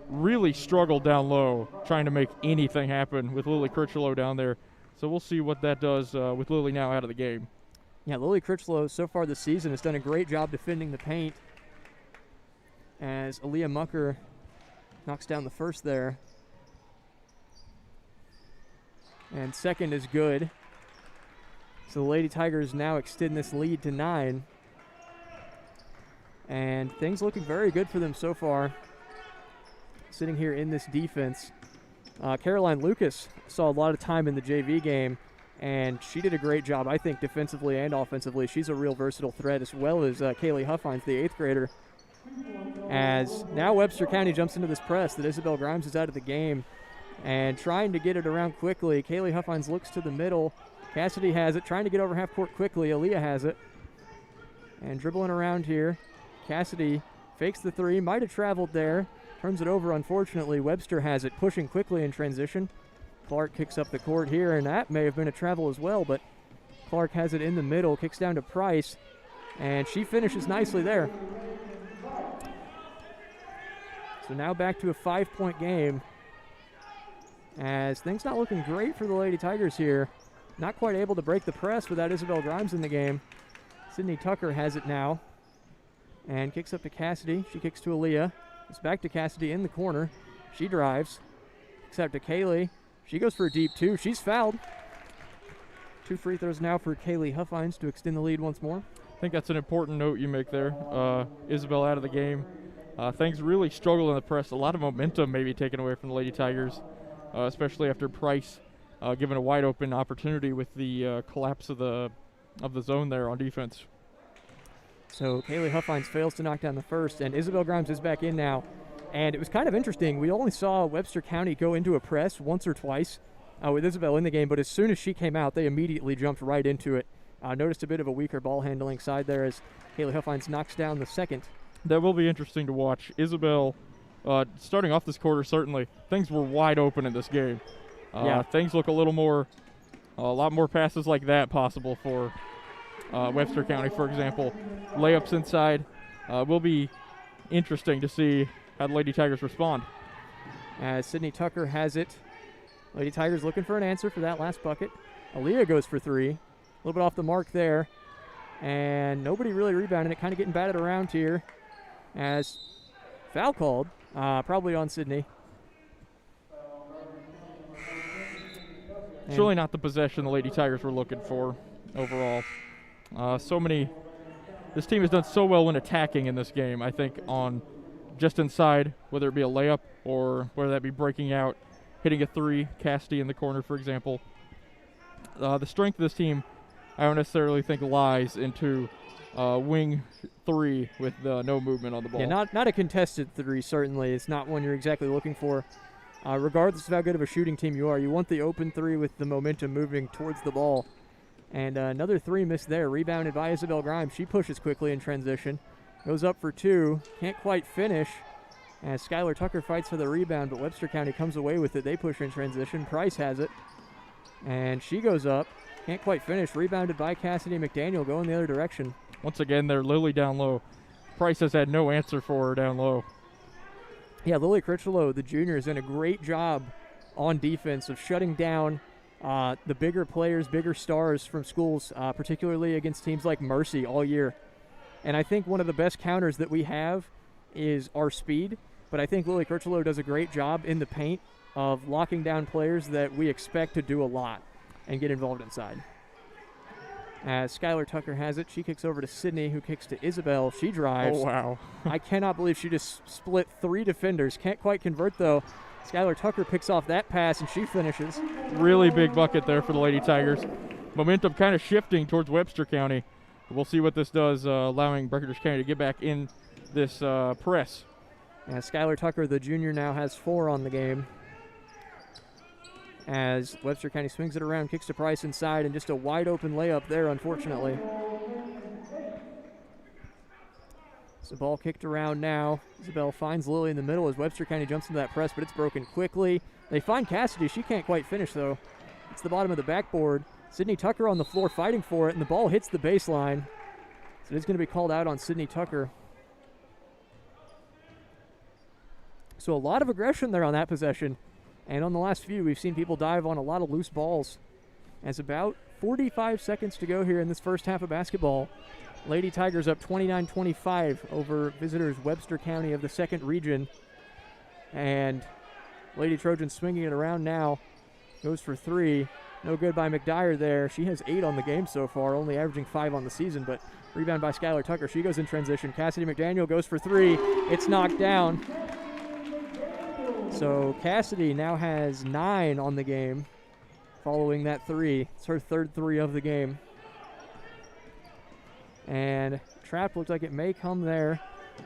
really struggled down low trying to make anything happen with Lily Critchlow down there. So we'll see what that does with Lily now out of the game. Yeah, Lily Critchlow so far this season has done a great job defending the paint as Aaliyah Mucker knocks down the first there. And second is good. So the Lady Tigers now extend this lead to 9. And things looking very good for them so far. Sitting here in this defense. Caroline Lucas saw a lot of time in the JV game, and she did a great job, I think, defensively and offensively. She's a real versatile threat, as well as Kaylee Huffines, the 8th grader. As now Webster County jumps into this press that Isabel Grimes is out of the game and trying to get it around quickly. Kaylee Huffines looks to the middle. Cassidy has it, trying to get over half court quickly. Aaliyah has it. And dribbling around here. Cassidy fakes the 3, might have traveled there. Turns it over, unfortunately. Webster has it, pushing quickly in transition. Clark kicks up the court here, and that may have been a travel as well, but Clark has it in the middle, kicks down to Price, and she finishes nicely there. So now back to a 5-point game as things not looking great for the Lady Tigers here. Not quite able to break the press without Isabel Grimes in the game. Sydney Tucker has it now and kicks up to Cassidy. She kicks to Aaliyah. It's back to Cassidy in the corner. She drives. Kicks out to Kaylee. She goes for a deep 2. She's fouled. 2 free throws now for Kaylee Huffines to extend the lead once more. I think that's an important note you make there. Isabel out of the game. Things really struggle in the press. A lot of momentum maybe taken away from the Lady Tigers, especially after Price given a wide open opportunity with the collapse of the zone there on defense. So Kaylee Huffines fails to knock down the first, and Isabel Grimes is back in now. And it was kind of interesting. We only saw Webster County go into a press once or twice with Isabel in the game, but as soon as she came out, they immediately jumped right into it. Noticed a bit of a weaker ball handling side there as Kaylee Huffines knocks down the second. That will be interesting to watch. Isabel, starting off this quarter, certainly, things were wide open in this game. Things look a lot more passes like that possible for Webster County, for example. Layups inside will be interesting to see how the Lady Tigers respond. As Sydney Tucker has it. Lady Tigers looking for an answer for that last bucket. Aaliyah goes for 3. A little bit off the mark there. And nobody really rebounding it. Kind of getting batted around here. As foul called, probably on Sydney. It's really not the possession the Lady Tigers were looking for overall. This team has done so well when attacking in this game, I think, on just inside, whether it be a layup or whether that be breaking out, hitting a 3, Cassidy in the corner, for example. The strength of this team, I don't necessarily think lies into wing 3 with no movement on the ball. Yeah, not a contested 3, certainly. It's not one you're exactly looking for. Regardless of how good of a shooting team you are, you want the open 3 with the momentum moving towards the ball. And another 3 missed there, rebounded by Isabel Grimes. She pushes quickly in transition. Goes up for 2, can't quite finish. As Skylar Tucker fights for the rebound, but Webster County comes away with it. They push in transition. Price has it. And she goes up, can't quite finish. Rebounded by Cassidy McDaniel, going the other direction. Once again, they're Lily down low. Price has had no answer for her down low. Yeah, Lily Critchlow, the junior, has done a great job on defense of shutting down the bigger players, bigger stars from schools, particularly against teams like Mercy all year. And I think one of the best counters that we have is our speed, but I think Lily Critchlow does a great job in the paint of locking down players that we expect to do a lot and get involved inside. As Skylar Tucker has it, she kicks over to Sydney, who kicks to Isabel. She drives. Oh, wow. I cannot believe she just split 3 defenders. Can't quite convert, though. Skylar Tucker picks off that pass, and she finishes. Really big bucket there for the Lady Tigers. Momentum kind of shifting towards Webster County. We'll see what this does, allowing Breckenridge County to get back in this press. Skylar Tucker, the junior, now has 4 on the game. as Webster County swings it around, kicks to Price inside, and just a wide open layup there, unfortunately. So ball kicked around now. Isabel finds Lily in the middle as Webster County jumps into that press, but it's broken quickly. They find Cassidy. She can't quite finish, though. It's the bottom of the backboard. Sydney Tucker on the floor fighting for it, and the ball hits the baseline. So it's going to be called out on Sydney Tucker. So a lot of aggression there on that possession. And on the last few, we've seen people dive on a lot of loose balls. As about 45 seconds to go here in this first half of basketball. Lady Tigers up 29-25 over visitors Webster County of the 2nd region. And Lady Trojans swinging it around now. Goes for 3. No good by McDyer there. She has 8 on the game so far, only averaging 5 on the season, but rebound by Skylar Tucker. She goes in transition. Cassidy McDaniel goes for 3. It's knocked down. So Cassidy now has 9 on the game following that 3. It's her 3rd 3 of the game. And trap looks like it may come there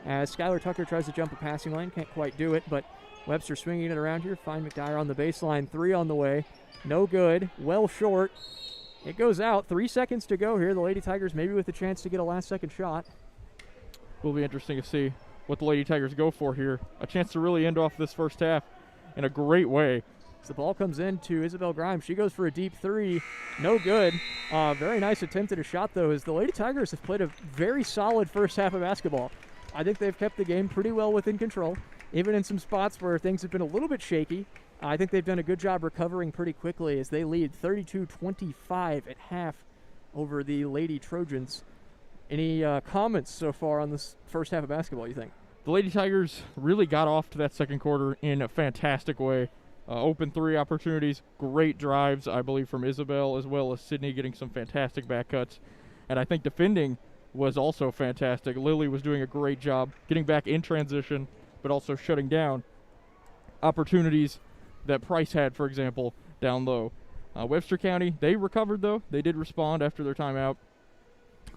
as Skylar Tucker tries to jump a passing lane. Can't quite do it, but Webster swinging it around here. Find McDyer on the baseline. 3 on the way. No good. Well short. It goes out. 3 seconds to go here. The Lady Tigers maybe with a chance to get a last-second shot. Will be interesting to see what the Lady Tigers go for here. A chance to really end off this first half in a great way. So the ball comes in to Isabel Grimes. She goes for a deep 3. No good. Very nice attempt at a shot, though, as the Lady Tigers have played a very solid first half of basketball. I think they've kept the game pretty well within control, even in some spots where things have been a little bit shaky. I think they've done a good job recovering pretty quickly as they lead 32-25 at half over the Lady Trojans. Any comments so far on this first half of basketball, you think? The Lady Tigers really got off to that second quarter in a fantastic way. Open 3 opportunities, great drives, I believe, from Isabel, as well as Sydney getting some fantastic back cuts. And I think defending was also fantastic. Lily was doing a great job getting back in transition, but also shutting down opportunities that Price had, for example, down low. Webster County, they recovered, though. They did respond after their timeout.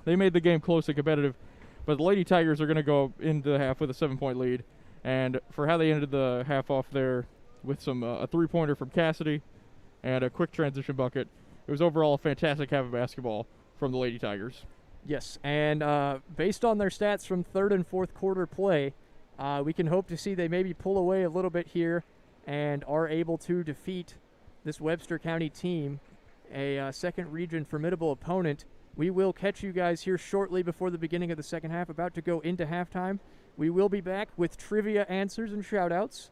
They made the game close and competitive, but the Lady Tigers are going to go into the half with a 7-point lead. And for how they ended the half off there with some a 3-pointer from Cassidy and a quick transition bucket, it was overall a fantastic half of basketball from the Lady Tigers. Yes, and based on their stats from 3rd and 4th quarter play, we can hope to see they maybe pull away a little bit here and are able to defeat this Webster County team, a 2nd region formidable opponent. We will catch you guys here shortly before the beginning of the second half, about to go into halftime. We will be back with trivia answers and shout-outs.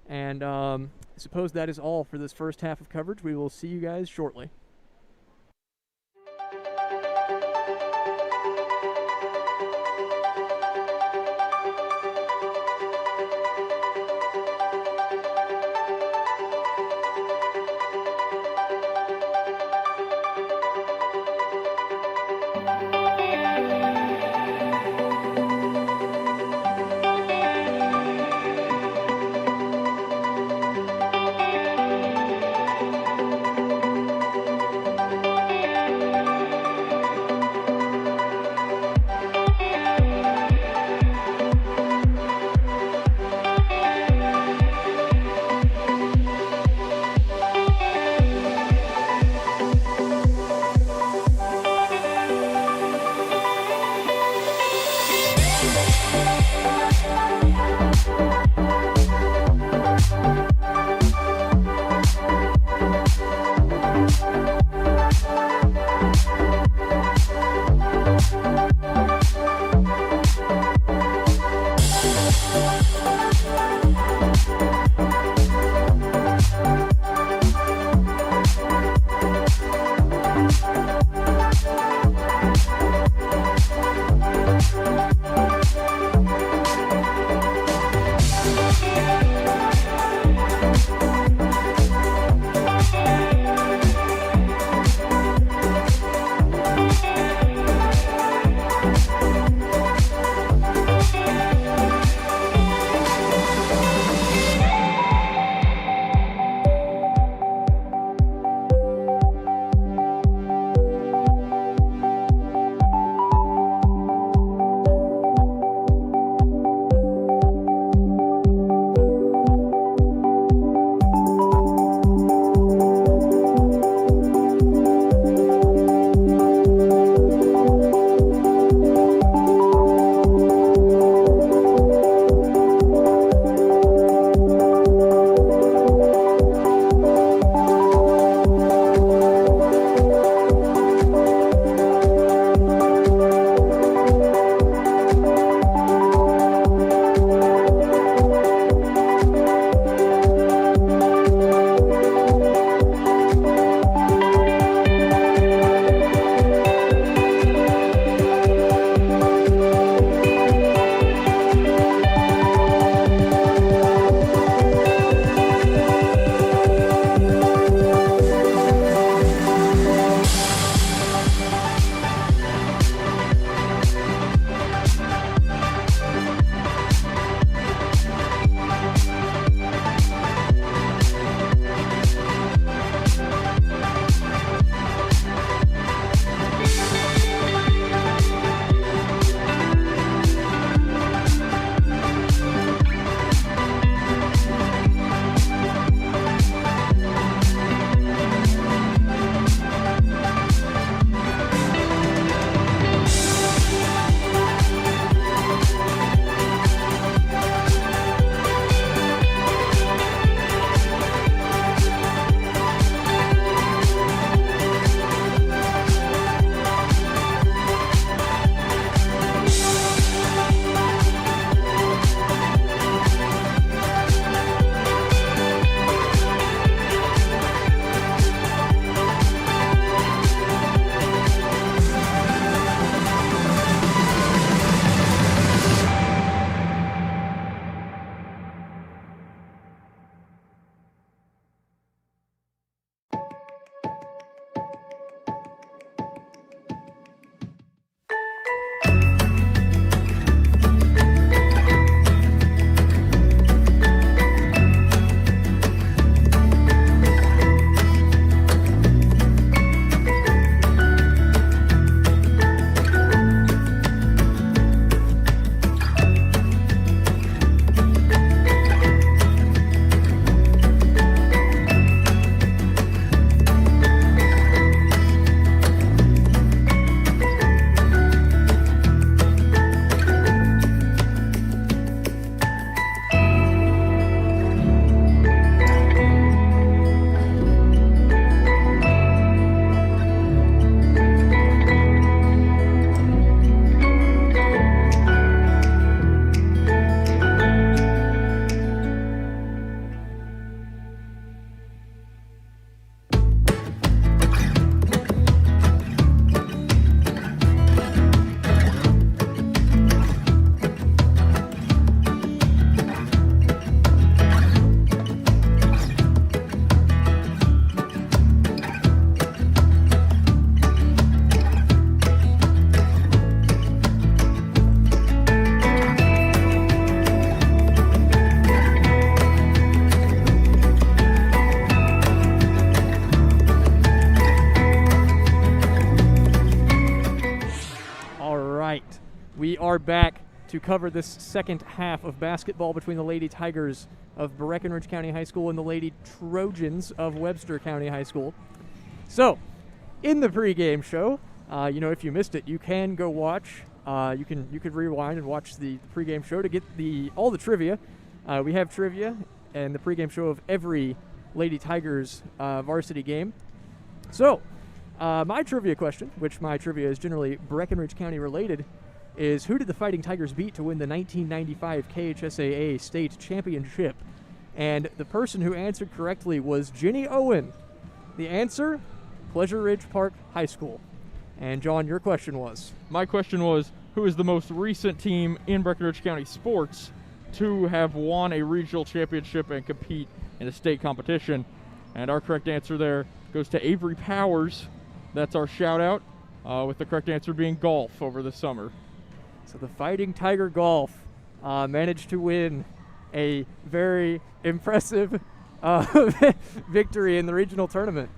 And I suppose that is all for this first half of coverage. We will see you guys shortly. We are back to cover this second half of basketball between the Lady Tigers of Breckenridge County High School and the Lady Trojans of Webster County High School. So, in the pregame show, if you missed it, you can go watch. You could rewind and watch the pregame show to get all the trivia. We have trivia and the pregame show of every Lady Tigers varsity game. So, my trivia question, which my trivia is generally Breckenridge County related, is who did the Fighting Tigers beat to win the 1995 KHSAA State Championship? And the person who answered correctly was Jenny Owen. The answer, Pleasure Ridge Park High School. And John, your question was? My question was, who is the most recent team in Breckenridge County sports to have won a regional championship and compete in a state competition? And our correct answer there goes to Avery Powers. That's our shout out, with the correct answer being golf over the summer. So the Fighting Tiger Golf managed to win a very impressive victory in the regional tournament.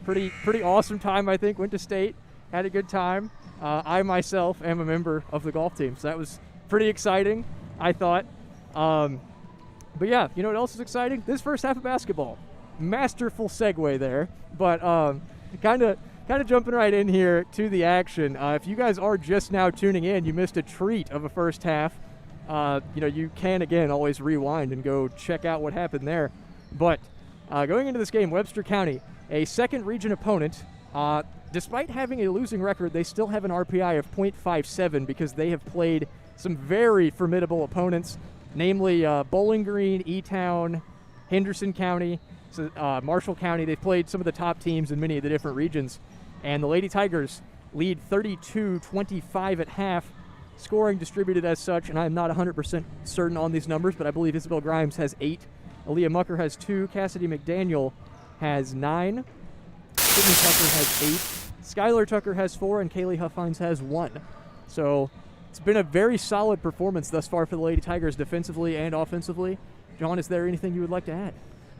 Pretty awesome time, I think. Went to state, had a good time. I myself am a member of the golf team, so that was pretty exciting, I thought. But yeah, you know what else is exciting? This first half of basketball. Masterful segue there, but kind of jumping right in here to the action. If you guys are just now tuning in, you missed a treat of a first half. You can, again, always rewind and go check out what happened there. But going into this game, Webster County, a second region opponent, despite having a losing record, they still have an RPI of .57 because they have played some very formidable opponents, namely Bowling Green, E-Town, Henderson County, Marshall County. They've played some of the top teams in many of the different regions. And the Lady Tigers lead 32-25 at half, scoring distributed as such, and I'm not 100% certain on these numbers, but I believe Isabel Grimes has 8, Aaliyah Mucker has 2, Cassidy McDaniel has 9, Sydney Tucker has 8, Skylar Tucker has 4, and Kaylee Huffines has 1. So it's been a very solid performance thus far for the Lady Tigers defensively and offensively. John, is there anything you would like to add?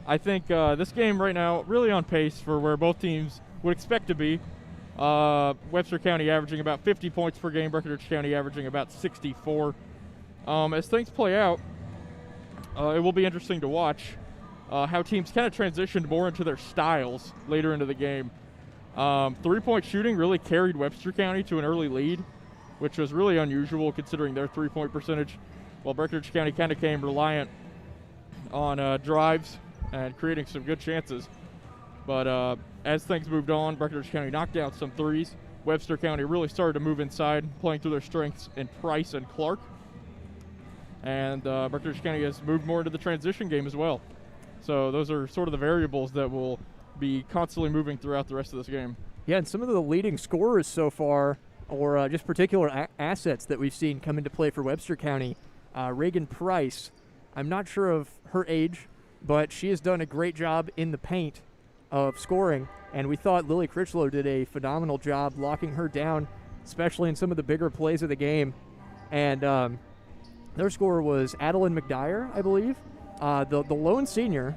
I think this game right now really on pace for where both teams would expect to be. Webster County averaging about 50 points per game, Breckenridge County averaging about 64. As things play out, it will be interesting to watch how teams kind of transitioned more into their styles later into the game. Three-point shooting really carried Webster County to an early lead, which was really unusual considering their three-point percentage, while Breckenridge County kind of came reliant on drives and creating some good chances. But as things moved on, Breckenridge County knocked down some threes. Webster County really started to move inside, playing through their strengths in Price and Clark. And Breckenridge County has moved more into the transition game as well. So those are sort of the variables that will be constantly moving throughout the rest of this game. Yeah, and some of the leading scorers so far, or just particular assets that we've seen come into play for Webster County, Reagan Price, I'm not sure of her age, but she has done a great job in the paint of scoring, and we thought Lily Critchlow did a phenomenal job locking her down, especially in some of the bigger plays of the game. And their scorer was Adeline McDyer, I believe. The lone senior,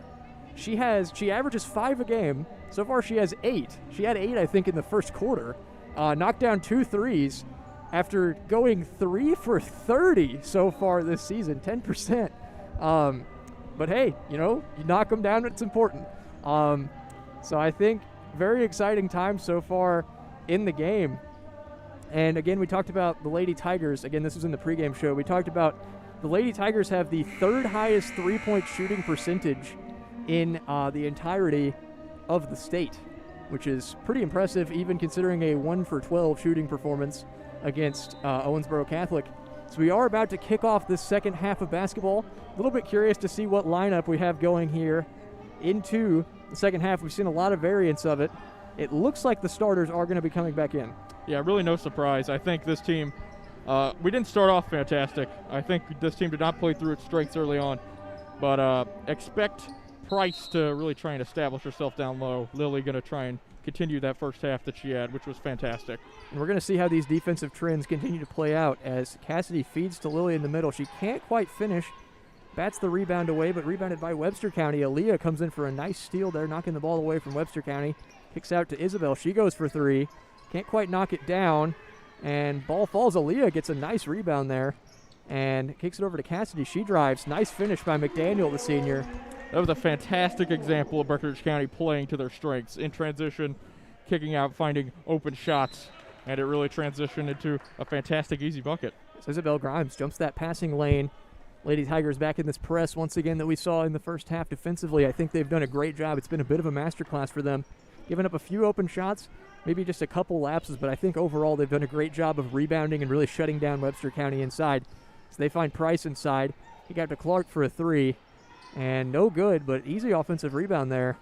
she averages 5 a game. So far she has 8. She had 8, I think, in the first quarter. Knocked down 2 threes after going 3 for 30 so far this season, 10%. But hey, you knock them down, it's important. So I think very exciting time so far in the game. And again, we talked about the Lady Tigers. Again, this was in the pregame show. We talked about the Lady Tigers have the 3rd highest three-point shooting percentage in the entirety of the state, which is pretty impressive even considering a 1 for 12 shooting performance against Owensboro Catholic. So we are about to kick off this second half of basketball. A little bit curious to see what lineup we have going here into the second half. We've seen a lot of variance of it. It looks like the starters are going to be coming back in. Yeah, really no surprise. I think this team, we didn't start off fantastic. I think this team did not play through its strengths early on. But expect Price to really try and establish herself down low. Lily going to try and continue that first half that she had, which was fantastic. And we're going to see how these defensive trends continue to play out as Cassidy feeds to Lily in the middle. She can't quite finish. Bats the rebound away, but rebounded by Webster County. Aaliyah comes in for a nice steal there, knocking the ball away from Webster County. Kicks out to Isabel. She goes for 3. Can't quite knock it down. And ball falls. Aaliyah gets a nice rebound there and kicks it over to Cassidy. She drives. Nice finish by McDaniel, the senior. That was a fantastic example of Breckinridge County playing to their strengths. In transition, kicking out, finding open shots, and it really transitioned into a fantastic easy bucket. So Isabel Grimes jumps that passing lane. Lady Tigers back in this press once again that we saw in the first half defensively. I think they've done a great job. It's been a bit of a masterclass for them. Giving up a few open shots, maybe just a couple lapses, but I think overall they've done a great job of rebounding and really shutting down Webster County inside. So they find Price inside. He got to Clark for a three. And no good, but easy offensive rebound there.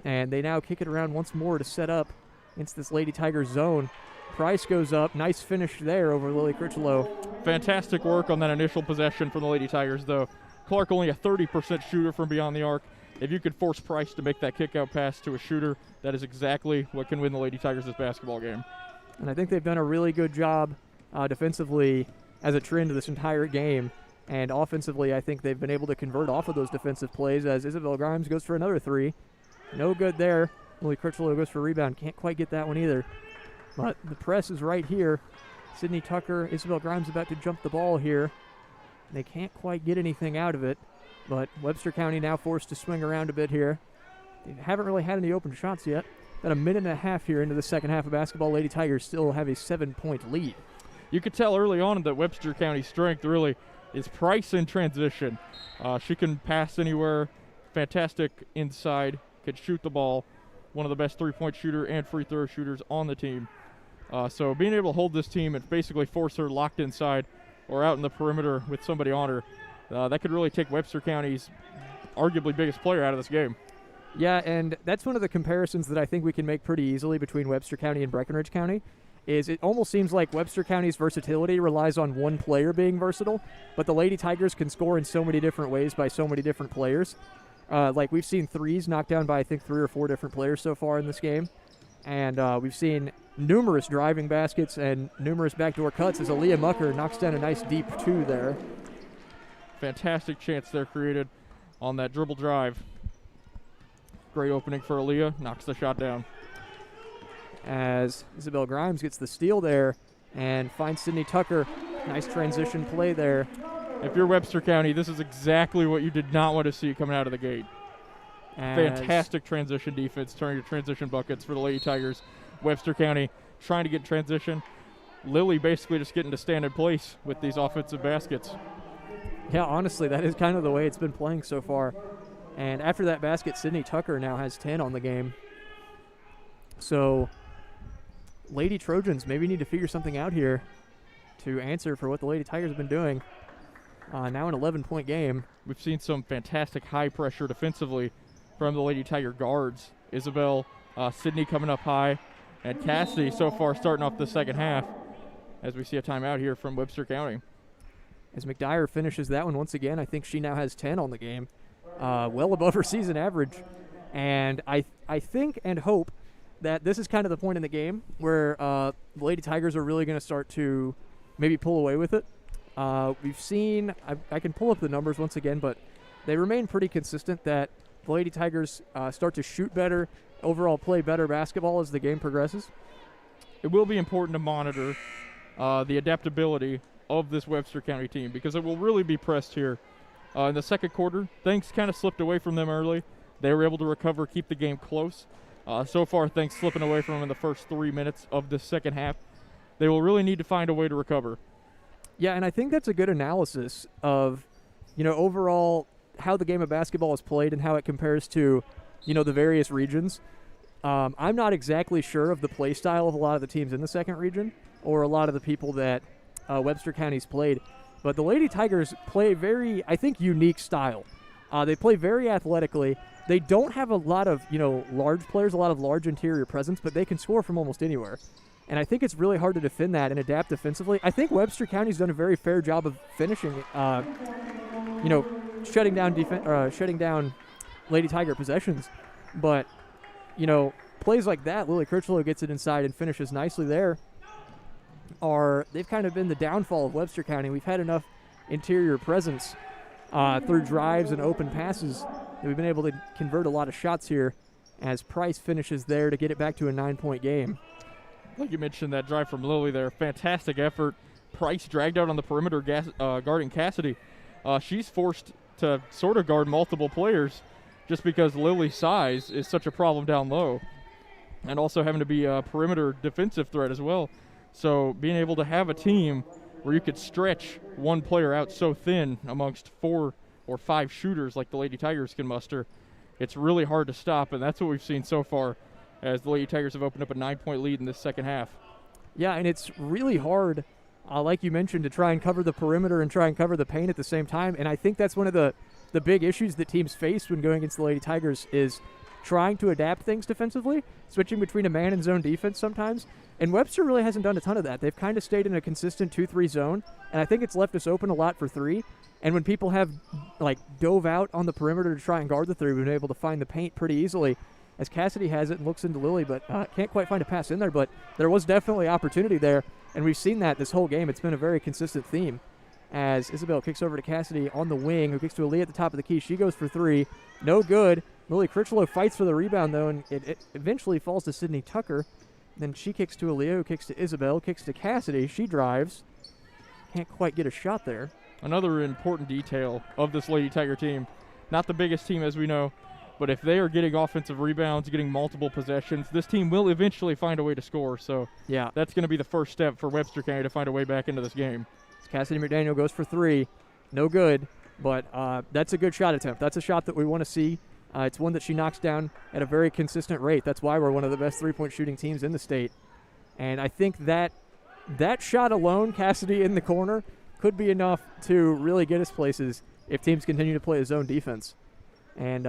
And they now kick it around once more to set up against this Lady Tigers zone. Price goes up. Nice finish there over Lily Critchlow. Fantastic work on that initial possession from the Lady Tigers, though. Clark only a 30% shooter from beyond the arc. If you could force Price to make that kick-out pass to a shooter, that is exactly what can win the Lady Tigers this basketball game. And I think they've done a really good job defensively as a trend this entire game. And offensively, I think they've been able to convert off of those defensive plays as Isabel Grimes goes for another three. No good there. Lily Critchlow goes for a rebound. Can't quite get that one either. But the press is right here. Sydney Tucker, Isabel Grimes about to jump the ball here. They can't quite get anything out of it. But Webster County now forced to swing around a bit here. They haven't really had any open shots yet. About a minute and a half here into the second half of basketball. Lady Tigers still have a 7-point lead. You could tell early on that Webster County's strength really is Price in transition. She can pass anywhere, fantastic inside, can shoot the ball, one of the best three-point shooter and free throw shooters on the team. So being able to hold this team and basically force her locked inside or out in the perimeter with somebody on her, that could really take Webster County's arguably biggest player out of this game. Yeah, and that's one of the comparisons that I think we can make pretty easily between Webster County and Breckinridge County. Is it almost seems like Webster County's versatility relies on one player being versatile, but the Lady Tigers can score in so many different ways by so many different players. Like we've seen threes knocked down by I think 3 or 4 different players so far in this game, and we've seen numerous driving baskets and numerous backdoor cuts as Aaliyah Mucker knocks down a nice deep 2 there. Fantastic chance there created on that dribble drive. Great opening for Aaliyah, knocks the shot down. As Isabel Grimes gets the steal there and finds Sydney Tucker. Nice transition play there. If you're Webster County, this is exactly what you did not want to see coming out of the gate. Fantastic transition defense, turning to transition buckets for the Lady Tigers. Webster County trying to get transition. Lily basically just getting to stand in place with these offensive baskets. Yeah, honestly, that is kind of the way it's been playing so far. And after that basket, Sydney Tucker now has 10 on the game. So Lady Trojans maybe need to figure something out here to answer for what the Lady Tigers have been doing. Now an 11-point game. We've seen some fantastic high pressure defensively from the Lady Tiger guards. Isabel, Sydney coming up high, and Cassidy so far starting off the second half as we see a timeout here from Webster County. As McDyer finishes that one once again, I think she now has 10 on the game, well above her season average. And I think and hope that this is kind of the point in the game where the Lady Tigers are really going to start to maybe pull away with it. We've seen, I can pull up the numbers once again, but they remain pretty consistent that the Lady Tigers start to shoot better, overall play better basketball as the game progresses. It will be important to monitor the adaptability of this Webster County team because it will really be pressed here. In the second quarter, things kind of slipped away from them early. They were able to recover, keep the game close. So far, things slipping away from them in the first 3 minutes of the second half. They will really need to find a way to recover. Yeah, and I think that's a good analysis of, overall how the game of basketball is played and how it compares to, the various regions. I'm not exactly sure of the play style of a lot of the teams in the second region or a lot of the people that Webster County's played. But the Lady Tigers play very, I think, unique style. They play very athletically. They don't have a lot of, large players, a lot of large interior presence, but they can score from almost anywhere. And I think it's really hard to defend that and adapt defensively. I think Webster County's done a very fair job of finishing, shutting down Lady Tiger possessions. But, plays like that, Lily Critchlow gets it inside and finishes nicely there. They've kind of been the downfall of Webster County. We've had enough interior presence through drives and open passes that we've been able to convert a lot of shots here as Price finishes there to get it back to a 9-point game. like you mentioned, that drive from Lily there, fantastic effort. Price dragged out on the perimeter guarding Cassidy. She's forced to sort of guard multiple players just because Lily's size is such a problem down low, and also having to be a perimeter defensive threat as well. So being able to have a team where you could stretch one player out so thin amongst 4 or 5 shooters like the Lady Tigers can muster, it's really hard to stop, and that's what we've seen so far as the Lady Tigers have opened up a 9-point lead in this second half. Yeah, and it's really hard, like you mentioned, to try and cover the perimeter and try and cover the paint at the same time. And I think that's one of the big issues that teams face when going against the Lady Tigers is trying to adapt things defensively, switching between a man and zone defense sometimes. And Webster really hasn't done a ton of that. They've kind of stayed in a consistent 2-3 zone, and I think it's left us open a lot for 3. And when people have dove out on the perimeter to try and guard the 3, we've been able to find the paint pretty easily, as Cassidy has it and looks into Lily, but can't quite find a pass in there. But there was definitely opportunity there, and we've seen that this whole game. It's been a very consistent theme as Isabel kicks over to Cassidy on the wing, who kicks to Aaliyah at the top of the key. She goes for 3. No good. Lily Critchlow fights for the rebound, though, and it eventually falls to Sydney Tucker. Then she kicks to Aaliyah, who kicks to Isabel, kicks to Cassidy. She drives. Can't quite get a shot there. Another important detail of this Lady Tiger team, not the biggest team as we know, but if they are getting offensive rebounds, getting multiple possessions, this team will eventually find a way to score. So yeah, that's going to be the first step for Webster County to find a way back into this game. Cassidy McDaniel goes for 3. No good, but that's a good shot attempt. That's a shot that we want to see. It's one that she knocks down at a very consistent rate. That's why we're one of the best three-point shooting teams in the state. And I think that shot alone, Cassidy in the corner, could be enough to really get us places if teams continue to play a zone defense. And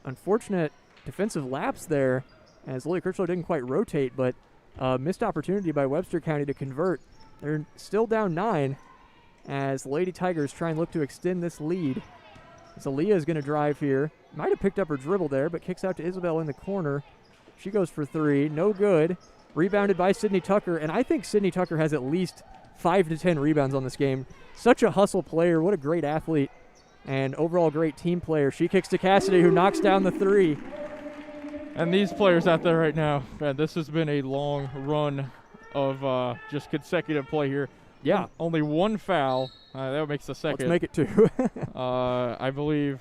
unfortunate defensive lapse there as Lily Critchlow didn't quite rotate, but missed opportunity by Webster County to convert. They're still down 9 as the Lady Tigers try and look to extend this lead. So Aaliyah is going to drive here. Might have picked up her dribble there, but kicks out to Isabel in the corner. She goes for 3. No good. Rebounded by Sydney Tucker, and I think Sydney Tucker has at least 5 to 10 rebounds on this game. Such a hustle player. What a great athlete and overall great team player. She kicks to Cassidy, who knocks down the 3. And these players out there right now, man, this has been a long run of just consecutive play here. Yeah. Only one foul. That makes the second. Let's make it 2. I believe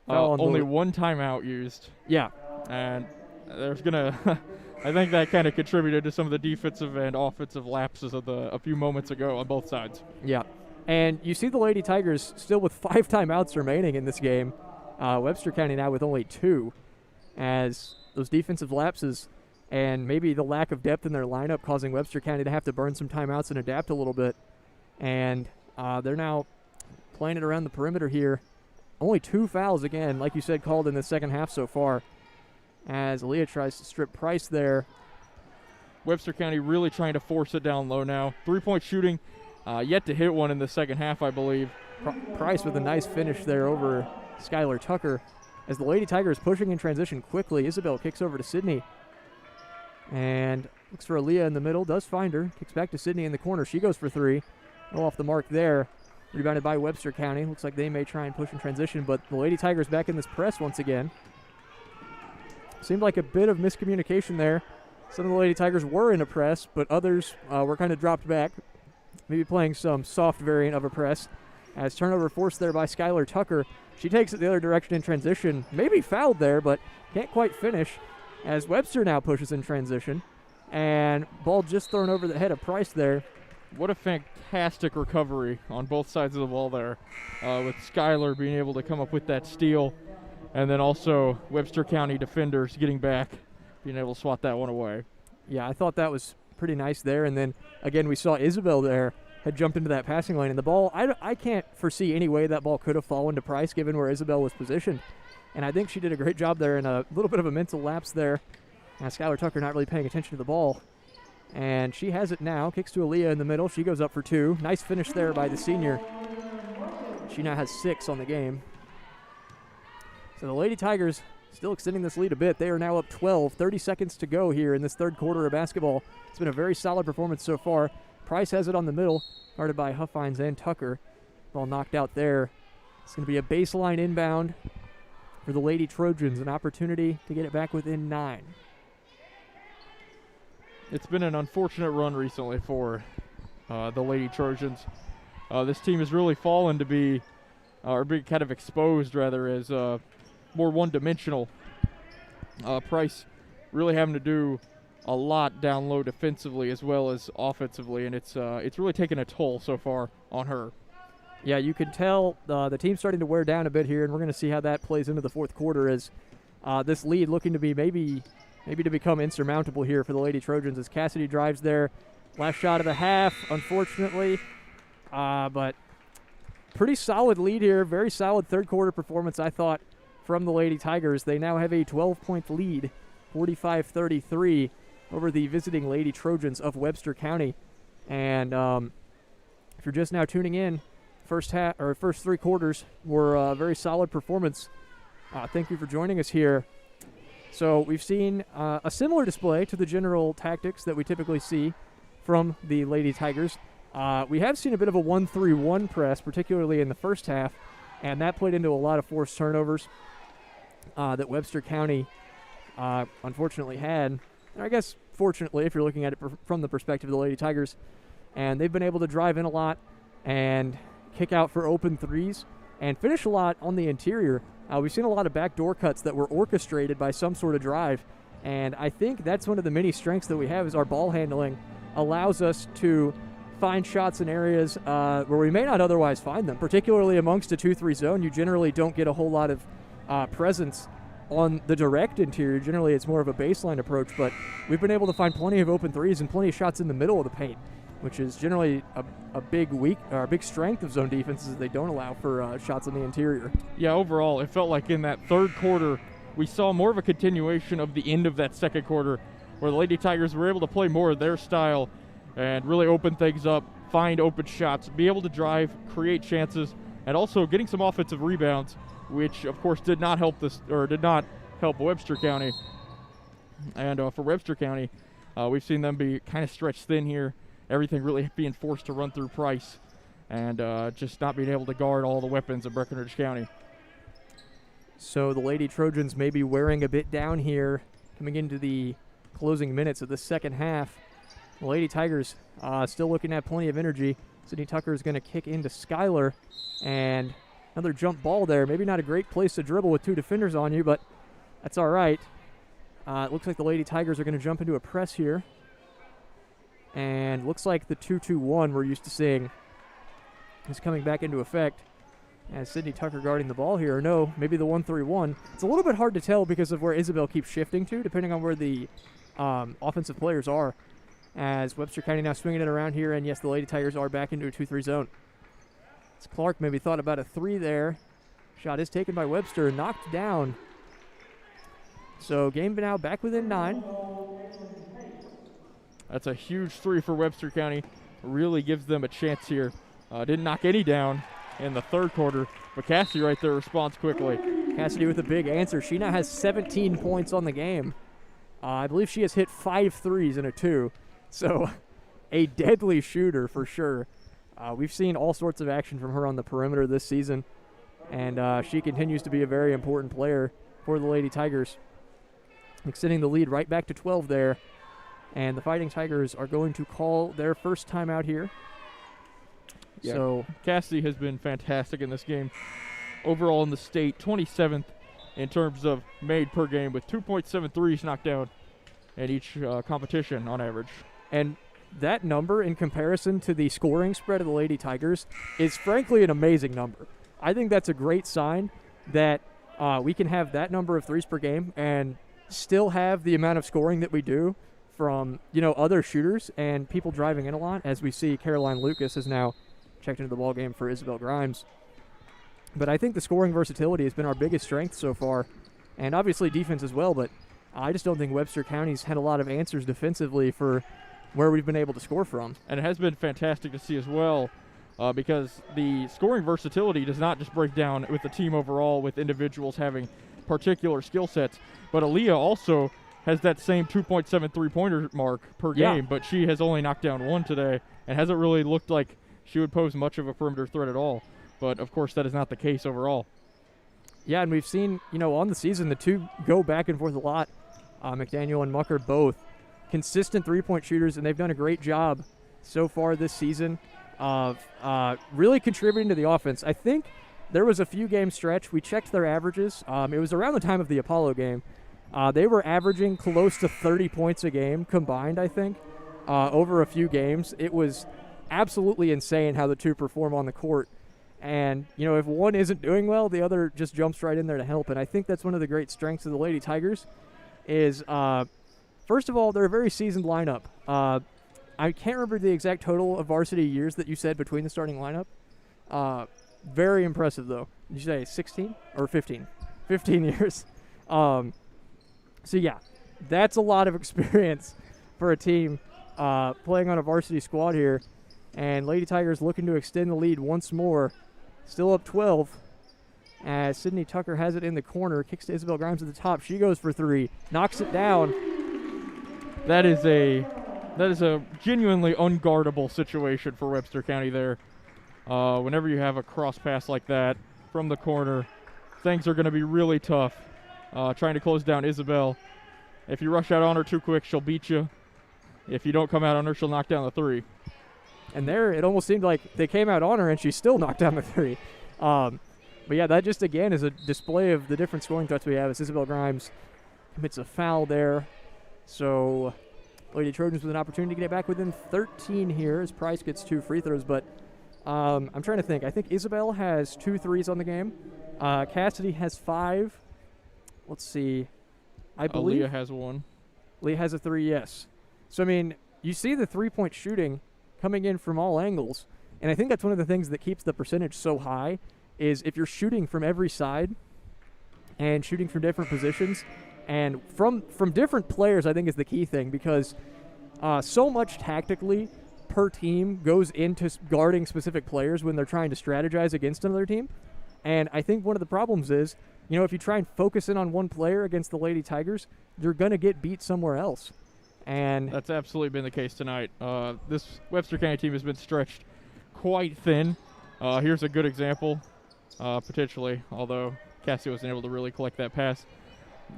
only one timeout used. Yeah. And there's going to – I think that kind of contributed to some of the defensive and offensive lapses of a few moments ago on both sides. Yeah. And you see the Lady Tigers still with 5 timeouts remaining in this game. Webster County now with only 2, as those defensive lapses and maybe the lack of depth in their lineup causing Webster County to have to burn some timeouts and adapt a little bit. And they're now playing it around the perimeter here. Only 2 fouls again, like you said, called in the second half so far, as Aaliyah tries to strip Price there. Webster County really trying to force it down low now. 3-point shooting, yet to hit one in the second half, I believe. Price with a nice finish there over Skylar Tucker. As the Lady Tigers pushing in transition quickly, Isabel kicks over to Sydney. And looks for Aaliyah in the middle, does find her. Kicks back to Sydney in the corner. She goes for 3. No off the mark there. Rebounded by Webster County. Looks like they may try and push in transition, but the Lady Tigers back in this press once again. Seemed like a bit of miscommunication there. Some of the Lady Tigers were in a press, but others were kind of dropped back. Maybe playing some soft variant of a press. As turnover forced there by Skylar Tucker. She takes it the other direction in transition. Maybe fouled there, but can't quite finish. As Webster now pushes in transition. And ball just thrown over the head of Price there. What a fantastic recovery on both sides of the ball there, with Skylar being able to come up with that steal, and then also Webster County defenders getting back, being able to swat that one away. Yeah, I thought that was pretty nice there. And then, again, we saw Isabel there had jumped into that passing lane. And the ball, I can't foresee any way that ball could have fallen to Price given where Isabel was positioned. And I think she did a great job there, and a little bit of a mental lapse there. Skylar Tucker not really paying attention to the ball. And she has it now. Kicks to Aaliyah in the middle. She goes up for 2. Nice finish there by the senior. She now has 6 on the game. So the Lady Tigers still extending this lead a bit. They are now up 12. 30 seconds to go here in this third quarter of basketball. It's been a very solid performance so far. Price has it on the middle, guarded by Huffines and Tucker. Ball knocked out there. It's going to be a baseline inbound for the Lady Trojans. An opportunity to get it back within 9. It's been an unfortunate run recently for the Lady Trojans. This team has really fallen to be, or being kind of exposed rather, as more one-dimensional. Price really having to do a lot down low defensively as well as offensively, and it's really taken a toll so far on her. Yeah, you can tell the team's starting to wear down a bit here, and we're going to see how that plays into the fourth quarter as this lead looking to be maybe to become insurmountable here for the Lady Trojans as Cassidy drives there. Last shot of the half, unfortunately, but pretty solid lead here. Very solid third quarter performance, I thought, from the Lady Tigers. They now have a 12-point lead, 45-33, over the visiting Lady Trojans of Webster County. And if you're just now tuning in, first three quarters were a very solid performance. Thank you for joining us here. So we've seen a similar display to the general tactics that we typically see from the Lady Tigers. We have seen a bit of a 1-3-1 press, particularly in the first half, and that played into a lot of forced turnovers that Webster County unfortunately had. And I guess fortunately, if you're looking at it from the perspective of the Lady Tigers, and they've been able to drive in a lot and kick out for open threes and finish a lot on the interior. We've seen a lot of backdoor cuts that were orchestrated by some sort of drive, and I think that's one of the many strengths that we have is our ball handling allows us to find shots in areas where we may not otherwise find them, particularly amongst a 2-3 zone. You generally don't get a whole lot of presence on the direct interior. Generally, it's more of a baseline approach, but we've been able to find plenty of open threes and plenty of shots in the middle of the paint, which is generally a big strength of zone defenses that they don't allow for shots on the interior. Yeah, overall, it felt like in that third quarter, we saw more of a continuation of the end of that second quarter, where the Lady Tigers were able to play more of their style and really open things up, find open shots, be able to drive, create chances, and also getting some offensive rebounds, which of course did not help Webster County. And for Webster County, we've seen them be kind of stretched thin here. Everything really being forced to run through Price and just not being able to guard all the weapons of Breckinridge County. So the Lady Trojans may be wearing a bit down here coming into the closing minutes of the second half. The Lady Tigers still looking at plenty of energy. Sydney Tucker is going to kick into Skylar, and another jump ball there. Maybe not a great place to dribble with two defenders on you, but that's all right. It looks like the Lady Tigers are going to jump into a press here. And looks like the 2-2-1 we're used to seeing is coming back into effect as Sydney Tucker guarding the ball here. No, maybe the 1-3-1. It's a little bit hard to tell because of where Isabel keeps shifting to, depending on where the offensive players are. As Webster County now swinging it around here, and yes, the Lady Tigers are back into a 2-3 zone. As Clark maybe thought about a 3 there. Shot is taken by Webster, knocked down. So game now back within 9. That's a huge 3 for Webster County. Really gives them a chance here. Didn't knock any down in the third quarter, but Cassidy right there responds quickly. Cassidy with a big answer. She now has 17 points on the game. I believe she has hit 5 threes and a 2. So a deadly shooter for sure. We've seen all sorts of action from her on the perimeter this season, and she continues to be a very important player for the Lady Tigers. Extending the lead right back to 12 there. And the Fighting Tigers are going to call their first timeout here. Yeah. So Cassidy has been fantastic in this game. Overall in the state, 27th in terms of made per game with 2.7 threes knocked down in each competition on average. And that number in comparison to the scoring spread of the Lady Tigers is frankly an amazing number. I think that's a great sign that we can have that number of threes per game and still have the amount of scoring that we do from, other shooters and people driving in a lot, as we see Caroline Lucas has now checked into the ball game for Isabel Grimes. But I think the scoring versatility has been our biggest strength so far, and obviously defense as well, but I just don't think Webster County's had a lot of answers defensively for where we've been able to score from. And it has been fantastic to see as well, because the scoring versatility does not just break down with the team overall with individuals having particular skill sets, but Aaliyah also has that same 2.7 three-pointer mark per game, but she has only knocked down 1 today and hasn't really looked like she would pose much of a perimeter threat at all. But, of course, that is not the case overall. Yeah, and we've seen, on the season, the two go back and forth a lot. McDaniel and Mucker both consistent three-point shooters, and they've done a great job so far this season of really contributing to the offense. I think there was a few game stretch. We checked their averages. It was around the time of the Apollo game. They were averaging close to 30 points a game combined, I think, over a few games. It was absolutely insane how the two perform on the court. And, if one isn't doing well, the other just jumps right in there to help. And I think that's one of the great strengths of the Lady Tigers is, first of all, they're a very seasoned lineup. I can't remember the exact total of varsity years that you said between the starting lineup. Very impressive, though. Did you say 16 or 15? 15 years. So, yeah, that's a lot of experience for a team playing on a varsity squad here. And Lady Tigers looking to extend the lead once more. Still up 12 as Sydney Tucker has it in the corner. Kicks to Isabel Grimes at the top. She goes for three. Knocks it down. That is a genuinely unguardable situation for Webster County there. Whenever you have a cross pass like that from the corner, things are going to be really tough. Trying to close down Isabel. If you rush out on her too quick, she'll beat you. If you don't come out on her, she'll knock down the three. And there, it almost seemed like they came out on her, and she still knocked down the three. But yeah, that just, again, is a display of the different scoring threats we have as Isabel Grimes commits a foul there. So Lady Trojans with an opportunity to get back within 13 here as Price gets 2 free throws. But I'm trying to think. I think Isabel has 2 threes on the game. Cassidy has 5. Let's see. I believe Leah has 1. Leah has a 3, yes. So, I mean, you see the three-point shooting coming in from all angles, and I think that's one of the things that keeps the percentage so high is if you're shooting from every side and shooting from different positions and from different players, I think is the key thing, because so much tactically per team goes into guarding specific players when they're trying to strategize against another team. And I think one of the problems is, if you try and focus in on one player against the Lady Tigers, you're going to get beat somewhere else. And that's absolutely been the case tonight. This Webster County team has been stretched quite thin. Here's a good example, potentially, although Cassie wasn't able to really collect that pass.